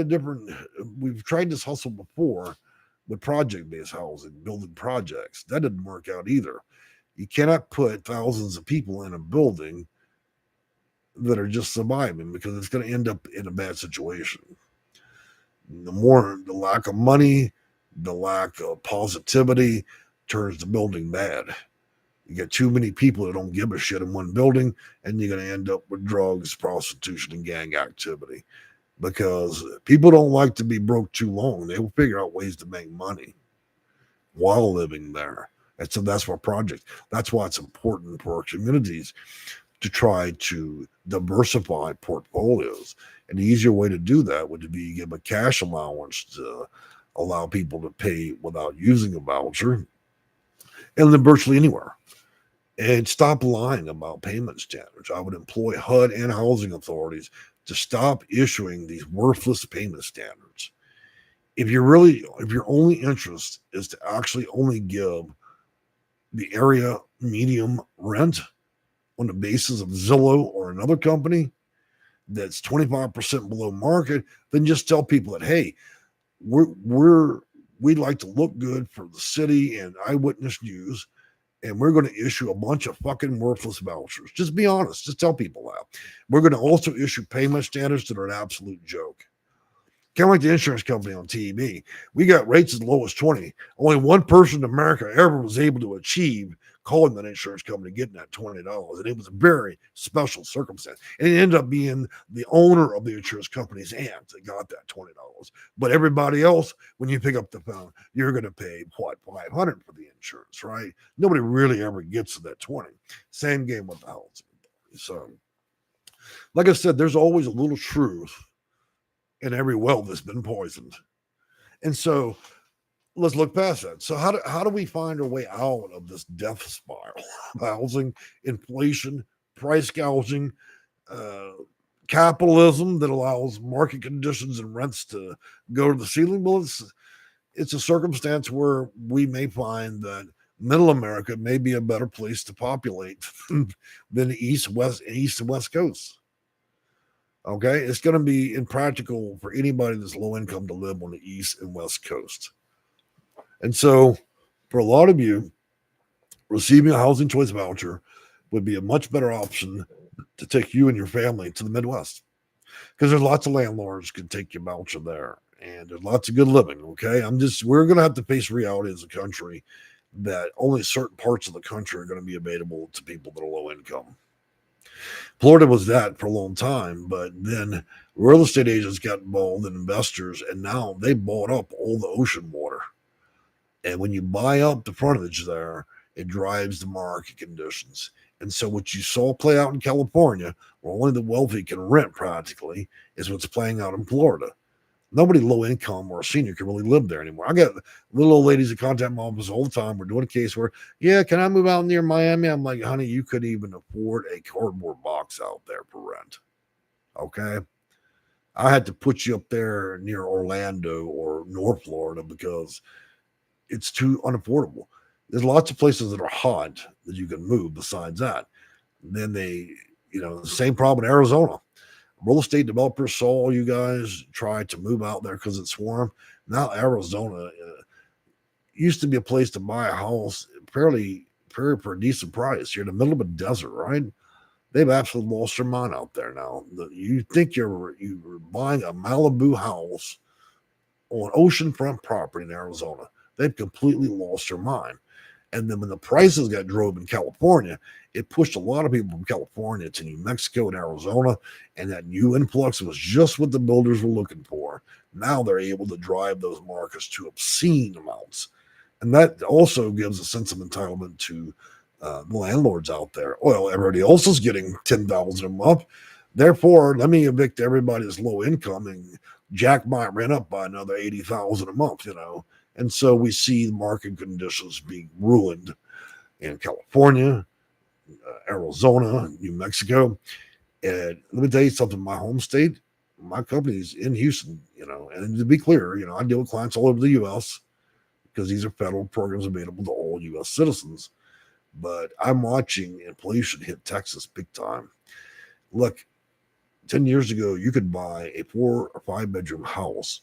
we've tried this hustle before with project-based housing, building projects. That didn't work out either. You cannot put thousands of people in a building that are just surviving, because it's going to end up in a bad situation. The lack of money, the lack of positivity turns the building bad. You get too many people that don't give a shit in one building, and you're going to end up with drugs, prostitution, and gang activity. because people don't like to be broke too long. They will figure out ways to make money while living there. And so that's our project. That's why it's important for our communities to try to diversify portfolios. And the easier way to do that would be give a cash allowance to allow people to pay without using a voucher and live virtually anywhere. And stop lying about payment standards. I would employ HUD and housing authorities to stop issuing these worthless payment standards. If your only interest is to actually only give the area medium rent on the basis of Zillow or another company that's 25% below market, then just tell people that, hey, we'd like to look good for the city and eyewitness news, and we're going to issue a bunch of fucking worthless vouchers. Just be honest. Just tell people that. We're going to also issue payment standards that are an absolute joke. Kind of like the insurance company on TV. We got rates as low as 20. Only one person in America ever was able to achieve calling that insurance company, getting that $20. And it was a very special circumstance. And it ended up being the owner of the insurance company's aunt that got that $20. But everybody else, when you pick up the phone, you're going to pay, what, $500 for the insurance, right? Nobody really ever gets to that 20. Same game with the housing. So, like I said, there's always a little truth in every well that's been poisoned. And so let's look past that. So how do we find our way out of this death spiral? Housing, inflation, price gouging, capitalism that allows market conditions and rents to go to the ceiling. Well, it's a circumstance where we may find that middle America may be a better place to populate than the east and west coast. Okay, it's going to be impractical for anybody that's low income to live on the east and west coast. And so for a lot of you, receiving a housing choice voucher would be a much better option to take you and your family to the Midwest, because there's lots of landlords can take your voucher there, and there's lots of good living. Okay, we're going to have to face reality as a country that only certain parts of the country are going to be available to people that are low income. Florida was that for a long time, but then real estate agents got involved and investors, and now they bought up all the ocean water. And when you buy up the frontage there, it drives the market conditions. And so what you saw play out in California, where only the wealthy can rent practically, is what's playing out in Florida. Nobody low income or a senior can really live there anymore. I got little old ladies that contact my office all the time. We're doing a case where, yeah, can I move out near Miami? I'm like, honey, you couldn't even afford a cardboard box out there for rent. Okay. I had to put you up there near Orlando or North Florida because it's too unaffordable. There's lots of places that are hot that you can move besides that. And then the same problem in Arizona. Real estate developers saw you guys try to move out there because it's warm. Now Arizona used to be a place to buy a house for a decent price. You're in the middle of a desert, right? They've absolutely lost their mind out there now. You think you're buying a Malibu house on oceanfront property in Arizona. They've completely lost their mind. And then when the prices got drove in California, it pushed a lot of people from California to New Mexico and Arizona. And that new influx was just what the builders were looking for. Now they're able to drive those markets to obscene amounts. And that also gives a sense of entitlement to the landlords out there. Well, everybody else is getting $10,000 a month. Therefore, let me evict everybody that's low income and jack my rent up by another $80,000 a month, And so we see the market conditions being ruined in California, Arizona, New Mexico. And let me tell you something, my home state, my company's in Houston, and to be clear, I deal with clients all over the U.S. because these are federal programs available to all U.S. citizens. But I'm watching inflation hit Texas big time. Look, 10 years ago, you could buy a 4 or 5 bedroom house,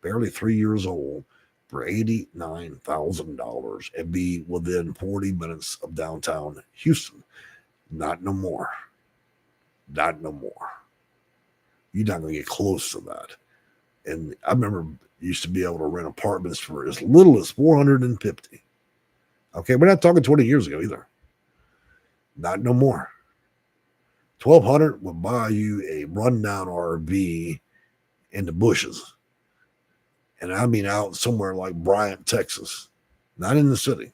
barely 3 years old, for $89,000 and be within 40 minutes of downtown Houston. Not no more. Not no more. You're not going to get close to that. And I remember used to be able to rent apartments for as little as $450. Okay, we're not talking 20 years ago either. Not no more. $1,200 will buy you a rundown RV in the bushes. And I mean out somewhere like Bryant, Texas, not in the city.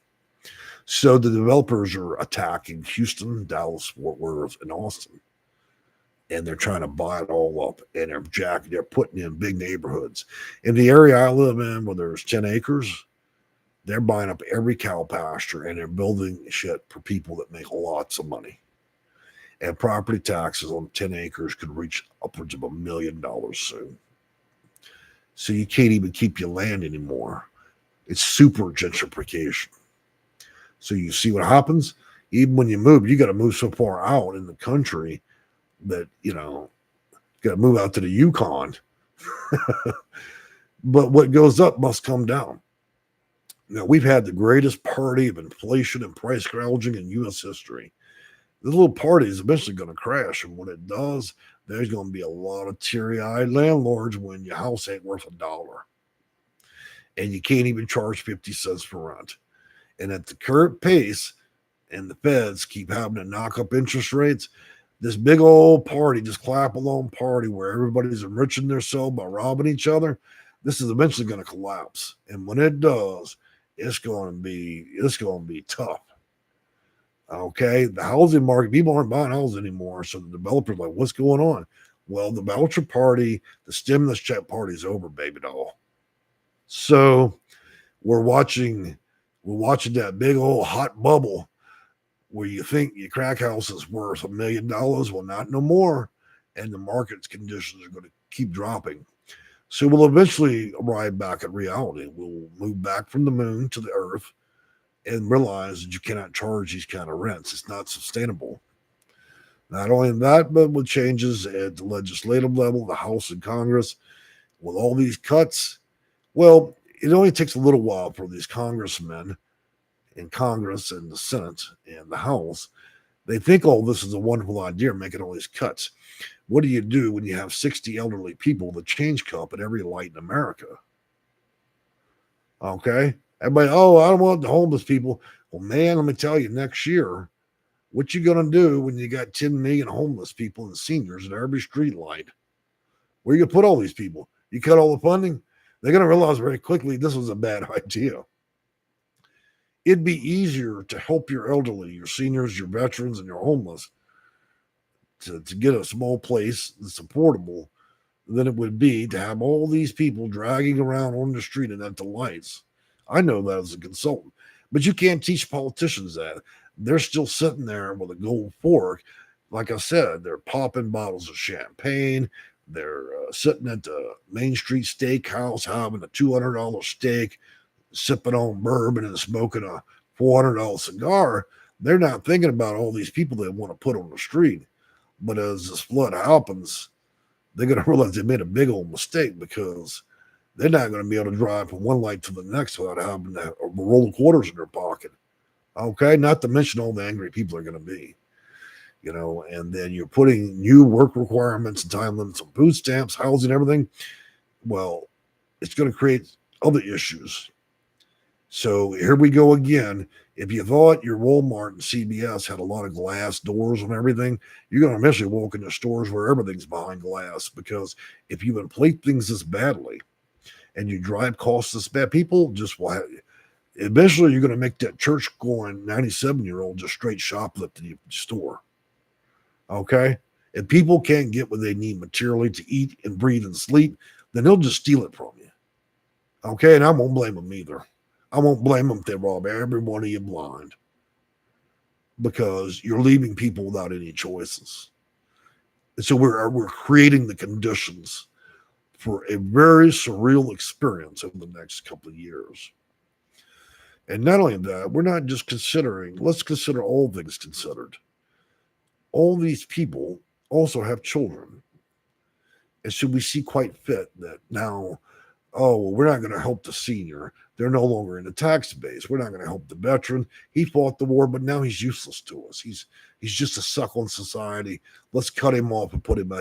So the developers are attacking Houston, Dallas, Fort Worth, and Austin. And they're trying to buy it all up. And they're putting in big neighborhoods. In the area I live in, where there's 10 acres, they're buying up every cow pasture and they're building shit for people that make lots of money. And property taxes on 10 acres could reach upwards of $1 million soon. So you can't even keep your land anymore. It's super gentrification. So you see what happens? Even when you move, you got to move so far out in the country that, you got to move out to the Yukon. But what goes up must come down. Now, we've had the greatest party of inflation and price gouging in U.S. history. This little party is eventually going to crash, and when it does, there's going to be a lot of teary-eyed landlords when your house ain't worth $1. And you can't even charge 50 cents for rent. And at the current pace, and the feds keep having to knock up interest rates, this big old party, this clap-along party where everybody's enriching themselves by robbing each other, this is eventually going to collapse. And when it does, it's going to be tough. Okay, the housing market, people aren't buying houses anymore, so the developers are like, what's going on? Well, the voucher party, the stimulus check party is over, baby doll. So we're watching that big old hot bubble where you think your crack house is worth $1 million. Well, not no more. And the market's conditions are going to keep dropping. So we'll eventually arrive back at reality. We'll move back from the moon to the earth and realize that you cannot charge these kind of rents. It's not sustainable. Not only that, but with changes at the legislative level, the House and Congress, with all these cuts, well, it only takes a little while for these congressmen in Congress and the Senate and the House. They think all this is a wonderful idea, making all these cuts. What do you do when you have 60 elderly people that change cup at every light in America? Okay? Everybody, I don't want the homeless people. Well, man, let me tell you, next year, what you going to do when you got 10 million homeless people and seniors at every street light? Where you going to put all these people? You cut all the funding? They're going to realize very quickly this was a bad idea. It'd be easier to help your elderly, your seniors, your veterans, and your homeless to get a small place that's affordable than it would be to have all these people dragging around on the street and at the lights. I know that as a consultant, but you can't teach politicians that. They're still sitting there with a gold fork. Like I said, they're popping bottles of champagne. They're sitting at the Main Street Steakhouse having a $200 steak, sipping on bourbon and smoking a $400 cigar. They're not thinking about all these people they want to put on the street. But as this flood happens, they're going to realize they made a big old mistake, because they're not going to be able to drive from one light to the next without having a roll of quarters in their pocket. Okay, not to mention all the angry people are going to be. And then you're putting new work requirements and time limits on food stamps, housing, everything. Well, it's going to create other issues. So here we go again. If you thought your Walmart and CVS had a lot of glass doors and everything, you're going to eventually walk into stores where everything's behind glass, because if you inflate things this badly and you drive costs this bad, people just will eventually you're going to make that church-going 97-year-old just straight shoplift in your store. Okay? If people can't get what they need materially to eat and breathe and sleep, then they'll just steal it from you. Okay? And I won't blame them either. I won't blame them if they rob every one of you blind, because you're leaving people without any choices. And so we're creating the conditions for a very surreal experience over the next couple of years. And not only that, we're not just considering, let's consider all things considered. All these people also have children. And so we see quite fit that now, we're not going to help the senior. They're no longer in the tax base. We're not going to help the veteran. He fought the war, but now he's useless to us. He's just a suck on society. Let's cut him off and put him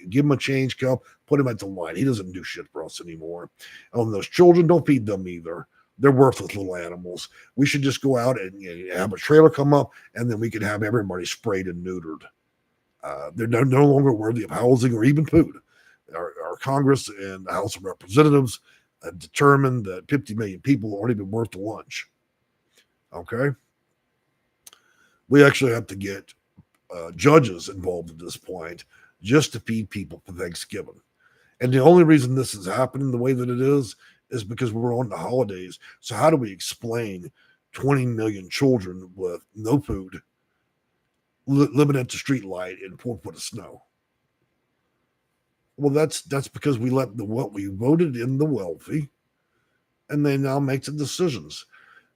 give him a change cup, put him at the light. He doesn't do shit for us anymore. And those children, don't feed them either. They're worthless little animals. We should just go out and have a trailer come up, and then we can have everybody sprayed and neutered. They're no longer worthy of housing or even food. Our our Congress and the House of Representatives determined that 50 million people aren't even worth the lunch. Okay? We actually have to get judges involved at this point just to feed people for Thanksgiving. And the only reason this is happening the way that it is because we're on the holidays. So how do we explain 20 million children with no food, living at the street light in 4 foot of snow? Well, that's because we let we voted in the wealthy, and they now make the decisions.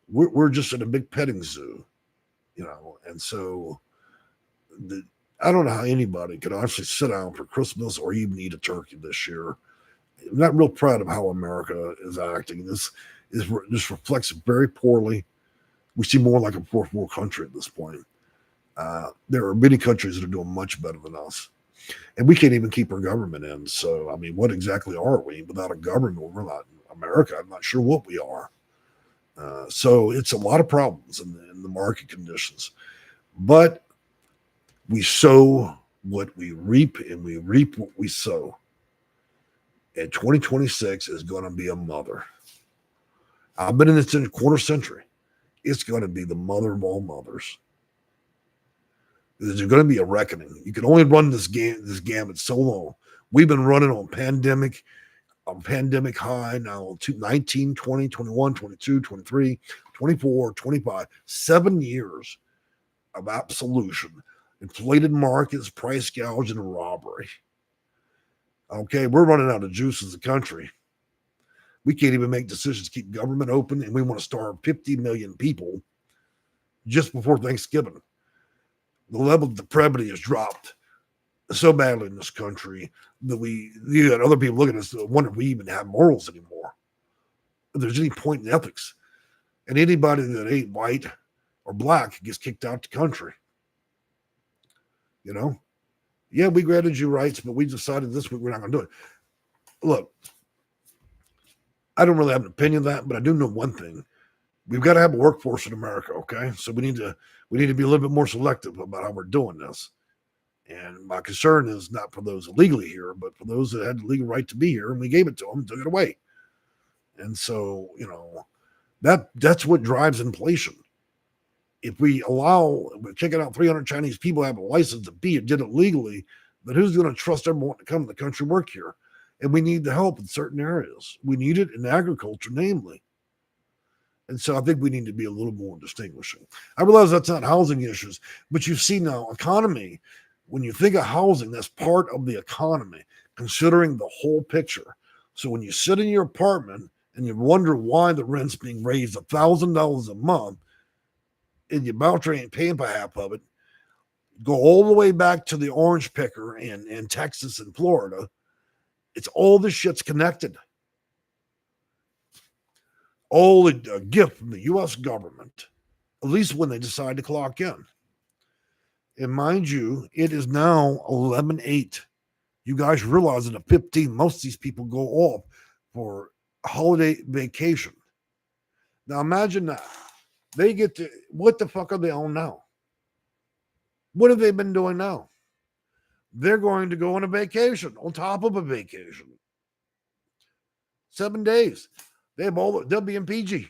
We're just in a big petting zoo, and so I don't know how anybody could honestly sit down for Christmas or even eat a turkey this year. I'm not real proud of how America is acting. This reflects very poorly. We seem more like a fourth world country at this point. There are many countries that are doing much better than us. And we can't even keep our government in. So, I mean, what exactly are we? Without a government, we're not America. I'm not sure what we are. So it's a lot of problems in the market conditions. But we sow what we reap, and we reap what we sow. And 2026 is going to be a mother. I've been in this in a quarter century. It's going to be the mother of all mothers. There's going to be a reckoning. You can only run this gamut so long. We've been running on pandemic high now, 19, 20, 21, 22, 23, 24, 25, 7 years of absolution, inflated markets, price gouge, and robbery. Okay, we're running out of juice as a country. We can't even make decisions to keep government open, and we want to starve 50 million people just before Thanksgiving. The level of depravity has dropped so badly in this country that you got other people looking at us wonder if we even have morals anymore. If there's any point in ethics. And anybody that ain't white or black gets kicked out the country. Yeah, we granted you rights, but we decided this week we're not going to do it. Look, I don't really have an opinion of that, but I do know one thing. We've got to have a workforce in America, okay? So we need to be a little bit more selective about how we're doing this. And my concern is not for those illegally here, but for those that had the legal right to be here, and we gave it to them and took it away. And so, that's what drives inflation. If we're kicking out 300 Chinese people have a license to be here, did it legally, then who's going to trust everyone to come to the country and work here? And we need the help in certain areas. We need it in agriculture, namely. And so I think we need to be a little more distinguishing. I realize that's not housing issues, but you see now economy, when you think of housing, that's part of the economy, considering the whole picture. So when you sit in your apartment and you wonder why the rent's being raised $1,000 a month, and your voucher ain't paying for half of it, go all the way back to the orange picker in Texas and Florida. It's all this shit's connected. All a gift from the U.S. government, at least when they decide to clock in. And mind you, it is now 11/8. You guys realize that at 15, most of these people go off for a holiday vacation. Now imagine that. They get to, what the fuck are they on now? What have they been doing now? They're going to go on a vacation on top of a vacation. 7 days. They'll be in PG.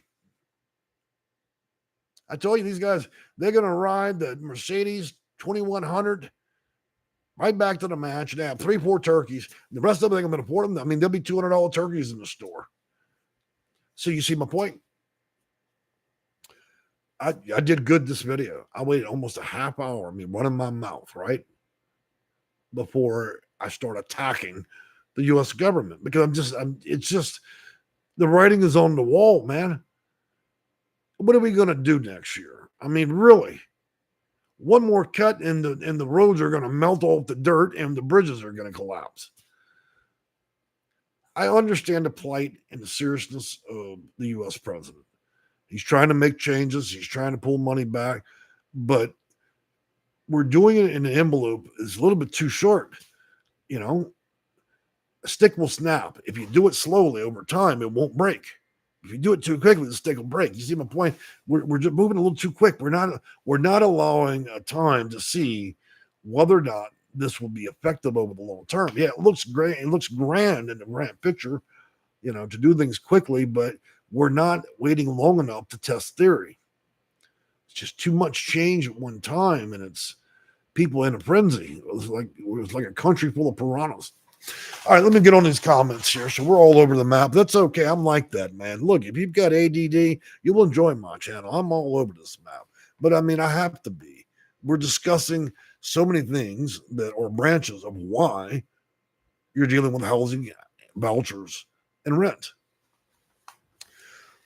I told you, these guys, they're going to ride the Mercedes 2100 right back to the match and have 3-4 turkeys. The rest of them, they're going to afford them. I mean, there'll be $200 turkeys in the store. So you see my point? I did good this video. I waited almost a half hour, running my mouth, right? Before I start attacking the U.S. government, because it's just, the writing is on the wall, man. What are we going to do next year? Really, one more cut and the roads are going to melt off the dirt and the bridges are going to collapse. I understand the plight and the seriousness of the U.S. president. He's trying to make changes. He's trying to pull money back, but we're doing it in an envelope is a little bit too short. A stick will snap. If you do it slowly over time, it won't break. If you do it too quickly, the stick will break. You see my point? We're just moving a little too quick. We're not allowing a time to see whether or not this will be effective over the long term. Yeah, it looks great. It looks grand in the grand picture, to do things quickly, but we're not waiting long enough to test theory. It's just too much change at one time, and it's people in a frenzy. It was like a country full of piranhas. All right, let me get on these comments here. So we're all over the map. That's okay. I'm like that, man. Look, if you've got ADD, you'll enjoy my channel. I'm all over this map. But I mean, I have to be. We're discussing so many things that are branches of why you're dealing with housing, vouchers, and rent.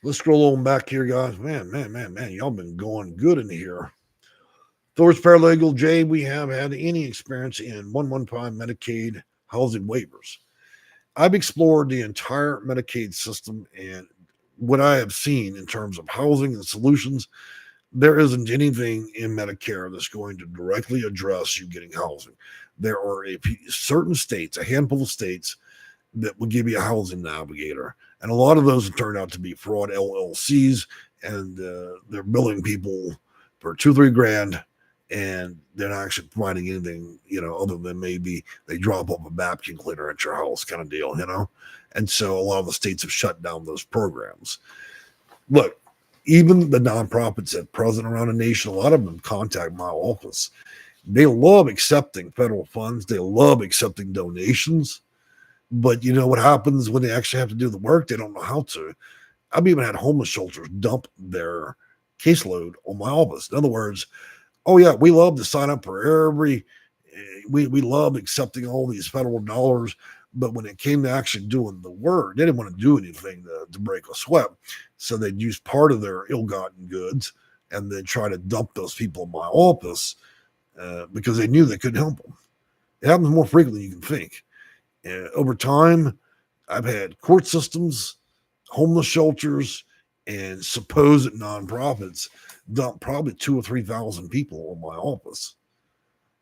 Let's scroll on back here, guys. Man. Y'all been going good in here. Thor's Paralegal Jay, we have had any experience in 115 Medicaid housing waivers. I've explored the entire Medicaid system, and what I have seen in terms of housing and solutions, there isn't anything in Medicare that's going to directly address you getting housing. There are certain states, a handful of states, that will give you a housing navigator. And a lot of those turn out to be fraud LLCs, and they're billing people for $2-3 and they're not actually providing anything, other than maybe they drop off a vacuum cleaner at your house kind of deal, And so a lot of the states have shut down those programs. Look, even the nonprofits at present around the nation, a lot of them contact my office. They love accepting federal funds. They love accepting donations. But you know what happens when they actually have to do the work? They don't know how to. I've even had homeless shelters dump their caseload on my office. In other words, oh yeah, we love to sign up for we love accepting all these federal dollars, but when it came to actually doing the work, they didn't want to do anything to break a sweat. So they'd use part of their ill-gotten goods and then try to dump those people in my office because they knew they couldn't help them. It happens more frequently than you can think. Over time, I've had court systems, homeless shelters, and supposed nonprofits dump probably 2,000 or 3,000 people on my office.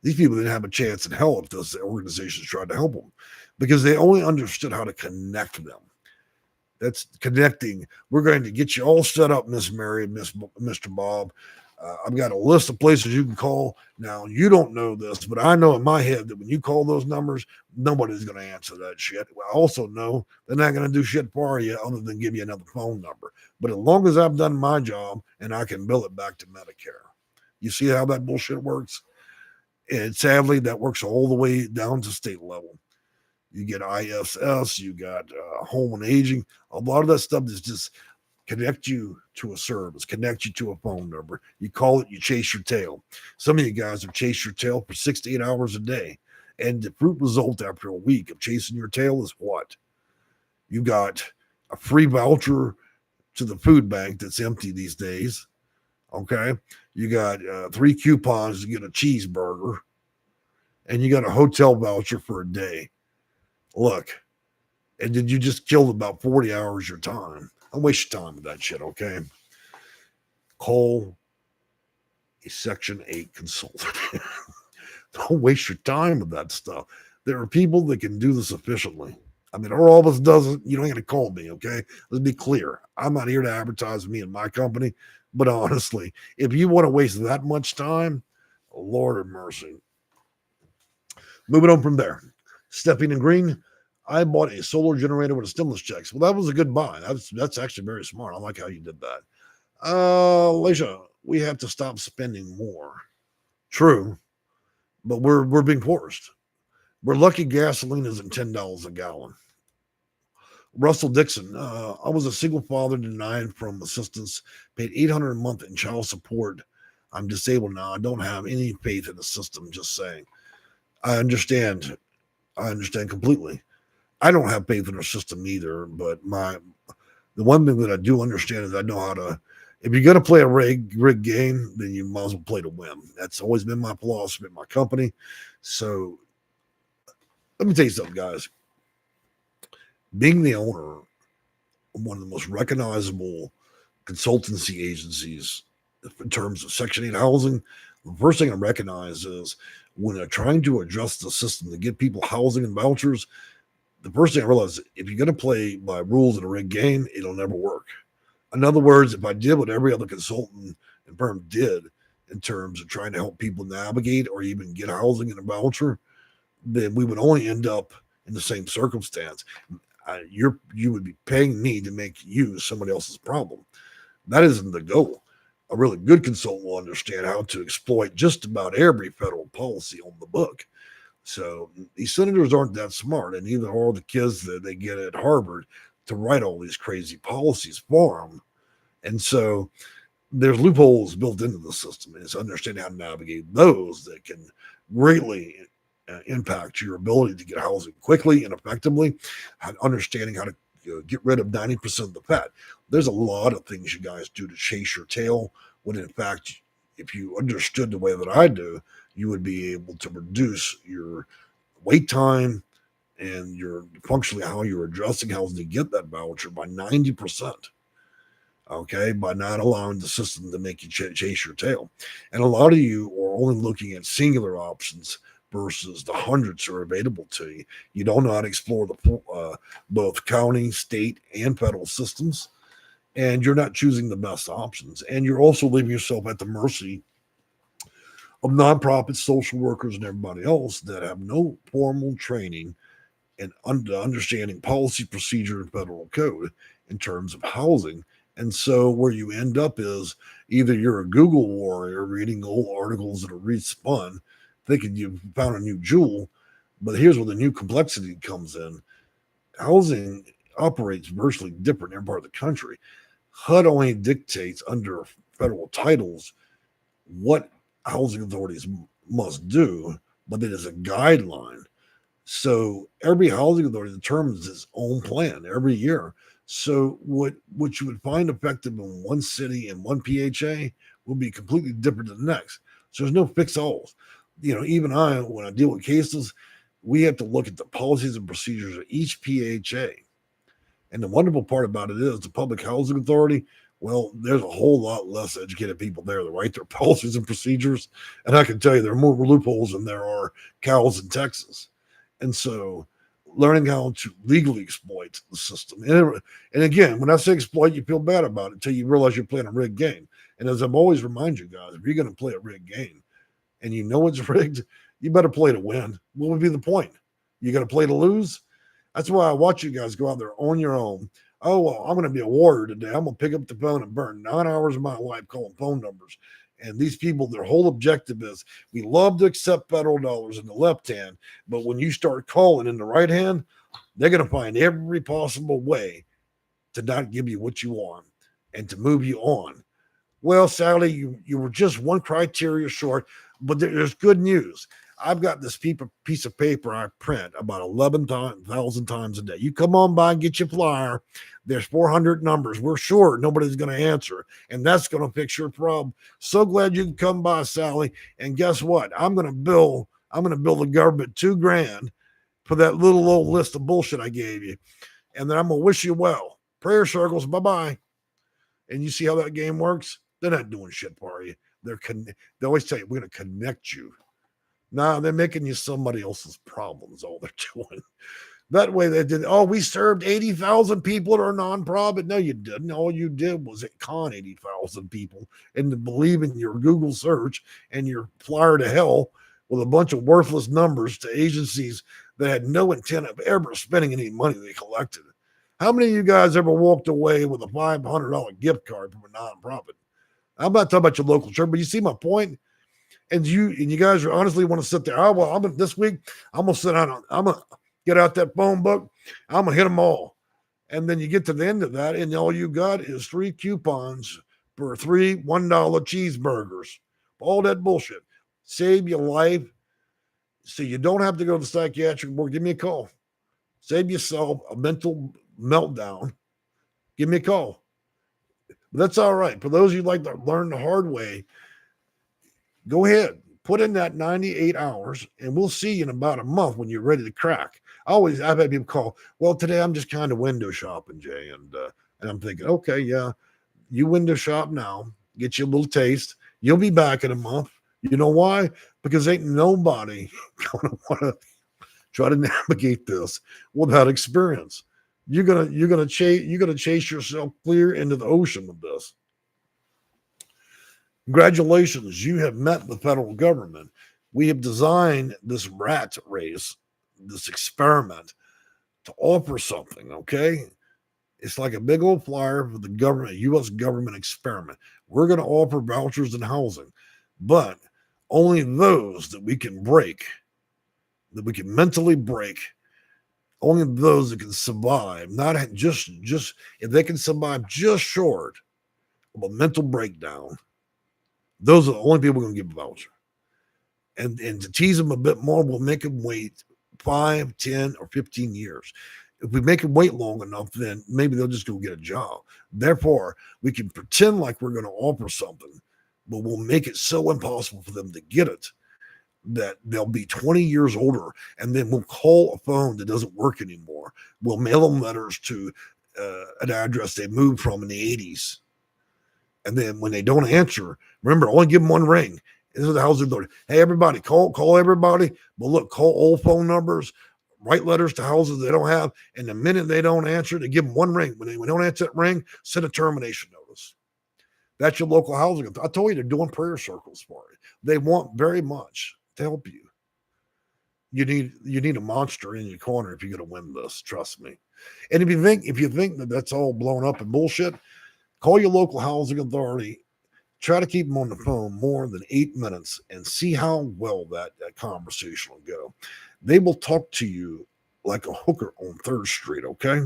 These people didn't have a chance in hell if those organizations tried to help them because they only understood how to connect them. That's connecting. We're going to get you all set up, Miss Mary and Mr. Bob. I've got a list of places you can call. Now, you don't know this, but I know in my head that when you call those numbers, nobody's going to answer that shit. I also know they're not going to do shit for you other than give you another phone number. But as long as I've done my job and I can bill it back to Medicare. You see how that bullshit works? And sadly, that works all the way down to state level. You get ISS, you got home and aging. A lot of that stuff is just connect you to a service, connect you to a phone number. You call it, you chase your tail. Some of you guys have chased your tail for 6 to 8 hours a day. And the fruit result after a week of chasing your tail is what? You got a free voucher to the food bank that's empty these days. Okay. You got 3 coupons to get a cheeseburger. And you got a hotel voucher for a day. Look, and did you just kill about 40 hours of your time? Don't waste your time with that shit, okay? Call a Section 8 consultant. Don't waste your time with that stuff. There are people that can do this efficiently. I mean, all of us doesn't. You don't have to call me, okay? Let's be clear. I'm not here to advertise me and my company, but honestly, if you want to waste that much time, Lord of mercy. Moving on from there. Stepping in green. I bought a solar generator with a stimulus checks. Well, that was a good buy. That's actually very smart. I like how you did that. Alicia, we have to stop spending more. True, but we're being forced. We're lucky gasoline isn't $10 a gallon. Russell Dixon, I was a single father denied from assistance, paid $800 a month in child support. I'm disabled now. I don't have any faith in the system, just saying. I understand completely. I don't have faith in our system either, but the one thing that I do understand is I know how to, if you're going to play a rig game, then you might as well play to win. That's always been my philosophy in my company. So let me tell you something, guys. Being the owner of one of the most recognizable consultancy agencies in terms of Section 8 housing, the first thing I recognize is when they're trying to adjust the system to get people housing and vouchers, the first thing I realized, if you're going to play by rules in a rigged game, it'll never work. In other words, if I did what every other consultant and firm did in terms of trying to help people navigate or even get housing and a voucher, then we would only end up in the same circumstance. You would be paying me to make you somebody else's problem. That isn't the goal. A really good consultant will understand how to exploit just about every federal policy on the book. So these senators aren't that smart, and neither are the kids that they get at Harvard to write all these crazy policies for them. And so there's loopholes built into the system, and it's understanding how to navigate those that can greatly impact your ability to get housing quickly and effectively, understanding how to get rid of 90% of the fat. There's a lot of things you guys do to chase your tail, when in fact, if you understood the way that I do, you would be able to reduce your wait time and your functionally how you're addressing housing to get that voucher by 90%. Okay, by not allowing the system to make you chase your tail. And a lot of you are only looking at singular options versus the hundreds that are available to you. You don't know how to explore the both county, state, and federal systems, and you're not choosing the best options. And you're also leaving yourself at the mercy of nonprofits, social workers, and everybody else that have no formal training and understanding policy, procedure, and federal code in terms of housing. And so where you end up is either you're a Google warrior reading old articles that are respun, thinking you've found a new jewel, but here's where the new complexity comes in. Housing operates virtually different in every part of the country. HUD only dictates under federal titles what housing authorities must do, but it is a guideline. So every housing authority determines its own plan every year. So what you would find effective in one city and one PHA will be completely different than the next. So there's no fix-alls. Even when I deal with cases, we have to look at the policies and procedures of each PHA. And the wonderful part about it is the Public Housing Authority, well, there's a whole lot less educated people there that write their policies and procedures. And I can tell you there are more loopholes than there are cows in Texas. And so learning how to legally exploit the system. And again, when I say exploit, you feel bad about it until you realize you're playing a rigged game. And as I've always remind you guys, if you're going to play a rigged game and you know it's rigged, you better play to win. What would be the point? You got to play to lose? That's why I watch you guys go out there on your own. Oh, well, I'm going to be a warrior today. I'm going to pick up the phone and burn 9 hours of my life calling phone numbers. And these people, their whole objective is we love to accept federal dollars in the left hand, but when you start calling in the right hand, they're going to find every possible way to not give you what you want and to move you on. Well, Sally, you were just one criteria short, but there's good news. I've got this piece of paper I print about 11,000 times a day. You come on by and get your flyer. There's 400 numbers. We're sure nobody's going to answer, and that's going to fix your problem. So glad you can come by, Sally. And guess what? I'm going to bill the government $2,000 for that little old list of bullshit I gave you, and then I'm going to wish you well. Prayer circles, bye-bye. And you see how that game works? They're not doing shit for you. They always tell you, we're going to connect you. Nah, they're making you somebody else's problems, all they're doing. That way they did, we served 80,000 people at our nonprofit. No, you didn't. All you did was con 80,000 people into believing your Google search and your flyer to hell with a bunch of worthless numbers to agencies that had no intent of ever spending any money they collected. How many of you guys ever walked away with a $500 gift card from a nonprofit? I'm not talking about your local church, but you see my point? And you guys honestly want to sit there. This week, I'm going to sit down. I'm going to get out that phone book. I'm going to hit them all. And then you get to the end of that, and all you got is 3 coupons for 3 $1 cheeseburgers. All that bullshit. Save your life so you don't have to go to the psychiatric ward. Give me a call. Save yourself a mental meltdown. Give me a call. But that's all right. For those of you who like to learn the hard way, go ahead, put in that 98 hours, and we'll see you in about a month when you're ready to crack. I've had people call, well, today I'm just kind of window shopping, Jay. And I'm thinking, okay, yeah, you window shop now, get you a little taste. You'll be back in a month. You know why? Because ain't nobody going to want to try to navigate this without experience. You're gonna chase yourself clear into the ocean with this. Congratulations, you have met the federal government. We have designed this rat race, this experiment, to offer something, okay? It's like a big old flyer for the government, U.S. government experiment. We're going to offer vouchers and housing, but only those that we can break, that we can mentally break, only those that can survive, not just if they can survive just short of a mental breakdown, those are the only people going to give a voucher. And to tease them a bit more, we'll make them wait 5, 10, or 15 years. If we make them wait long enough, then maybe they'll just go get a job. Therefore, we can pretend like we're going to offer something, but we'll make it so impossible for them to get it that they'll be 20 years older, and then we'll call a phone that doesn't work anymore. We'll mail them letters to an address they moved from in the 80s. And then when they don't answer, remember, only give them one ring. This is the housing authority. Hey, everybody, call everybody. But look, call old phone numbers, write letters to houses they don't have. And the minute they don't answer, they give them one ring. When they don't answer that ring, send a termination notice. That's your local housing. I told you they're doing prayer circles for you. They want very much to help you. You need a monster in your corner if you're going to win this. Trust me. And if you think that that's all blown up and bullshit, call your local housing authority. Try to keep them on the phone more than 8 minutes and see how well that conversation will go. They will talk to you like a hooker on 3rd Street, okay?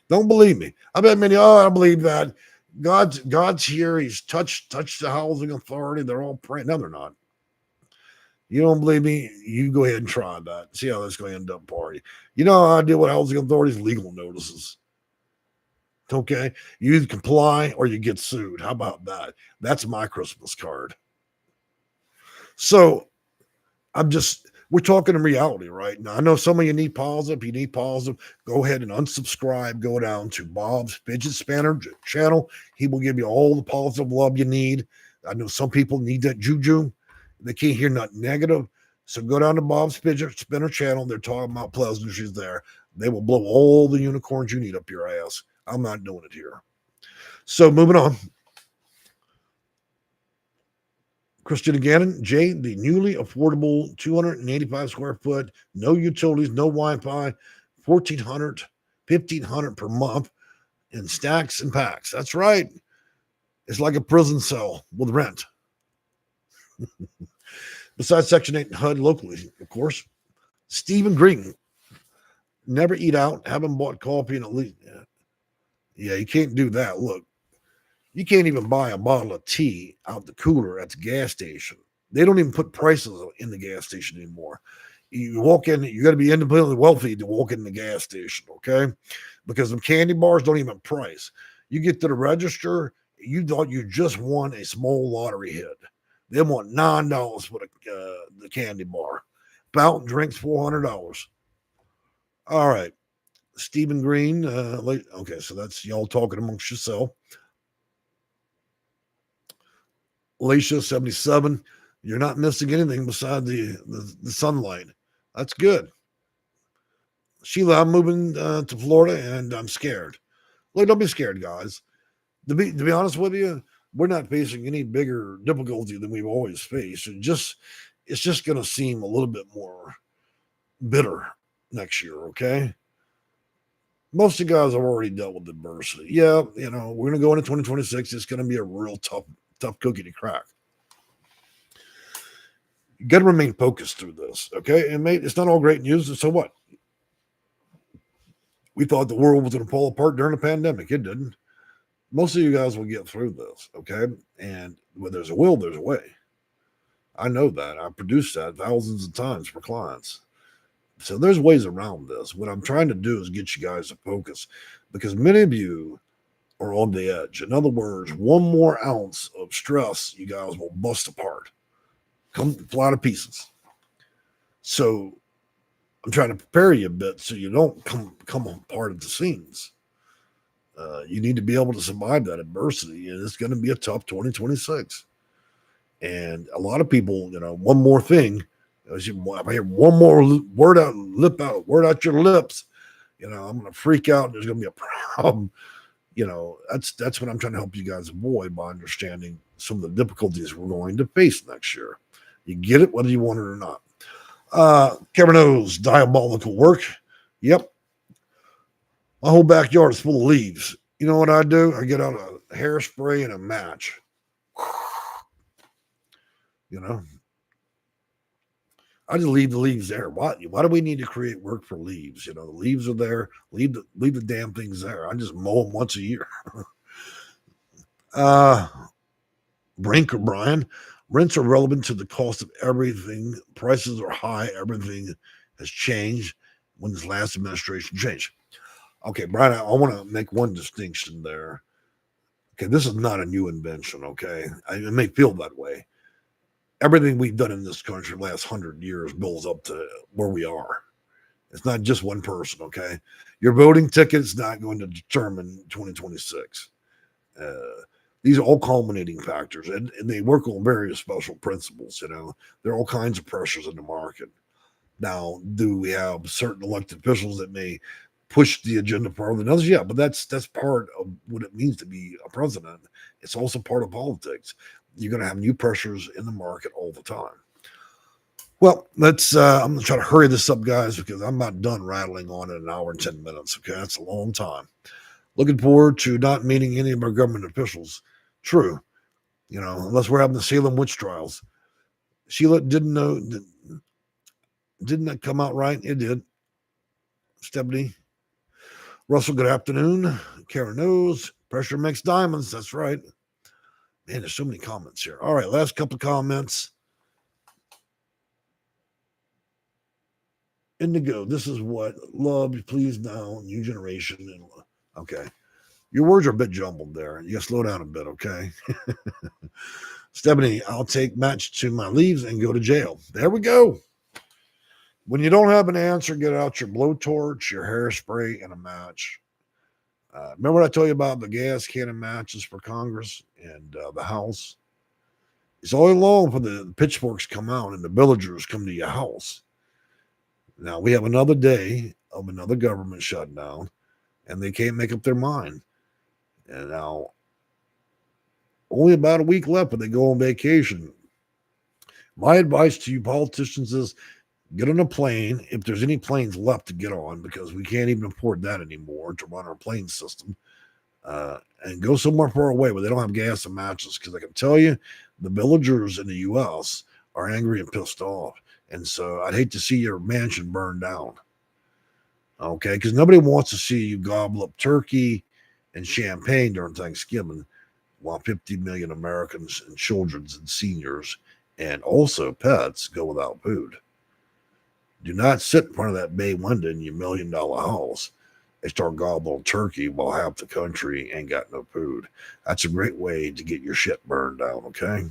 Don't believe me. I bet many, I believe that. God's here. He's touched the housing authority. They're all praying. No, they're not. You don't believe me? You go ahead and try that. See how that's going to end up for you. You know how I deal with housing authorities? Legal notices. Okay, you either comply or you get sued. How about that? That's my Christmas card. So we're talking in reality right now. I know some of you need positive. You need positive. Go ahead and unsubscribe. Go down to Bob's Fidget Spinner channel. He will give you all the positive love you need. I know some people need that juju. They can't hear nothing negative. So go down to Bob's Fidget Spinner channel. They're talking about pleasantries there. They will blow all the unicorns you need up your ass. I'm not doing it here. So moving on. Christina Gannon, Jay, the newly affordable 285 square foot, no utilities, no Wi-Fi, $1,400, $1,500 per month in stacks and packs. That's right. It's like a prison cell with rent. Besides Section 8 HUD locally, of course. Stephen Green, never eat out, haven't bought coffee in at least... Yeah, you can't do that. Look, you can't even buy a bottle of tea out the cooler at the gas station. They don't even put prices in the gas station anymore. You walk in, you got to be independently wealthy to walk in the gas station, okay? Because the candy bars don't even price. You get to the register, you thought you just won a small lottery hit. They want $9 for the candy bar. Fountain drinks, $400. All right. Stephen Green, okay, so that's y'all talking amongst yourself. Alicia, 77, you're not missing anything beside the sunlight. That's good. Sheila, I'm moving to Florida and I'm scared. Look, don't be scared, guys. To be honest with you, we're not facing any bigger difficulty than we've always faced. It's just going to seem a little bit more bitter next year, okay? Most of the guys have already dealt with adversity. Yeah, we're going to go into 2026. It's going to be a real tough cookie to crack. You got to remain focused through this, okay? And it's not all great news, and so what? We thought the world was going to fall apart during the pandemic. It didn't. Most of you guys will get through this, okay? And where there's a will, there's a way. I know that. I produced that thousands of times for clients. So there's ways around this. What I'm trying to do is get you guys to focus because many of you are on the edge. In other words, one more ounce of stress, you guys will bust apart, fly to pieces. So I'm trying to prepare you a bit so you don't come apart at the seams. You need to be able to survive that adversity, and it's going to be a tough 2026. And a lot of people, one more thing. If I hear one more word out your lips, I'm going to freak out and there's going to be a problem. That's what I'm trying to help you guys avoid by understanding some of the difficulties we're going to face next year. You get it whether you want it or not. Kevin knows diabolical work. Yep. My whole backyard is full of leaves. You know what I do? I get out a hairspray and a match. You know, I just leave the leaves there. Why do we need to create work for leaves? You know, the leaves are there. Leave the damn things there. I just mow them once a year. Brink or Brian, rents are relevant to the cost of everything. Prices are high. Everything has changed when this last administration changed. Okay, Brian, I want to make one distinction there. Okay, this is not a new invention, okay? It may feel that way. Everything we've done in this country the last 100 years builds up to where we are. It's not just one person, okay? Your voting ticket's not going to determine 2026. These are all culminating factors, and they work on various special principles, you know. There are all kinds of pressures in the market. Now, do we have certain elected officials that may push the agenda farther than others? Yeah, but that's part of what it means to be a president. It's also part of politics. You're going to have new pressures in the market all the time. Well, I'm going to try to hurry this up, guys, because I'm not done rattling on in an hour and 10 minutes. Okay, that's a long time. Looking forward to not meeting any of our government officials. True. You know, unless we're having the Salem witch trials. Sheila didn't know. Didn't that come out right? It did. Stephanie. Russell, good afternoon. Karen knows. Pressure makes diamonds. That's right. Man, there's so many comments here. All right, last couple of comments. Indigo, this is what love, please now, new generation. And okay. Your words are a bit jumbled there. You gotta slow down a bit, okay? Stephanie, I'll take match to my leaves and go to jail. There we go. When you don't have an answer, get out your blowtorch, your hairspray, and a match. Remember what I told you about the gas cannon matches for Congress and the House? It's all along for the pitchforks come out and the villagers come to your house. Now, we have another day of another government shutdown, and they can't make up their mind. And now, only about a week left, but they go on vacation. My advice to you politicians is get on a plane, if there's any planes left to get on, because we can't even afford that anymore to run our plane system, and go somewhere far away where they don't have gas and matches. Because I can tell you, the villagers in the U.S. are angry and pissed off. And so I'd hate to see your mansion burned down. Okay, because nobody wants to see you gobble up turkey and champagne during Thanksgiving while 50 million Americans and children and seniors and also pets go without food. Do not sit in front of that bay window in your $1 million house and start gobbling turkey while half the country ain't got no food. That's a great way to get your shit burned down, okay?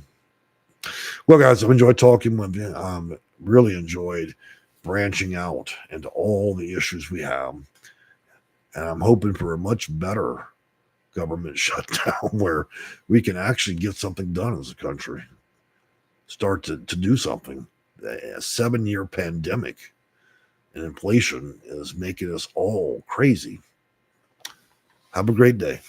Well, guys, I've enjoyed talking with you. Really enjoyed branching out into all the issues we have. And I'm hoping for a much better government shutdown where we can actually get something done as a country. Start to do something. A 7-year pandemic and inflation is making us all crazy. Have a great day.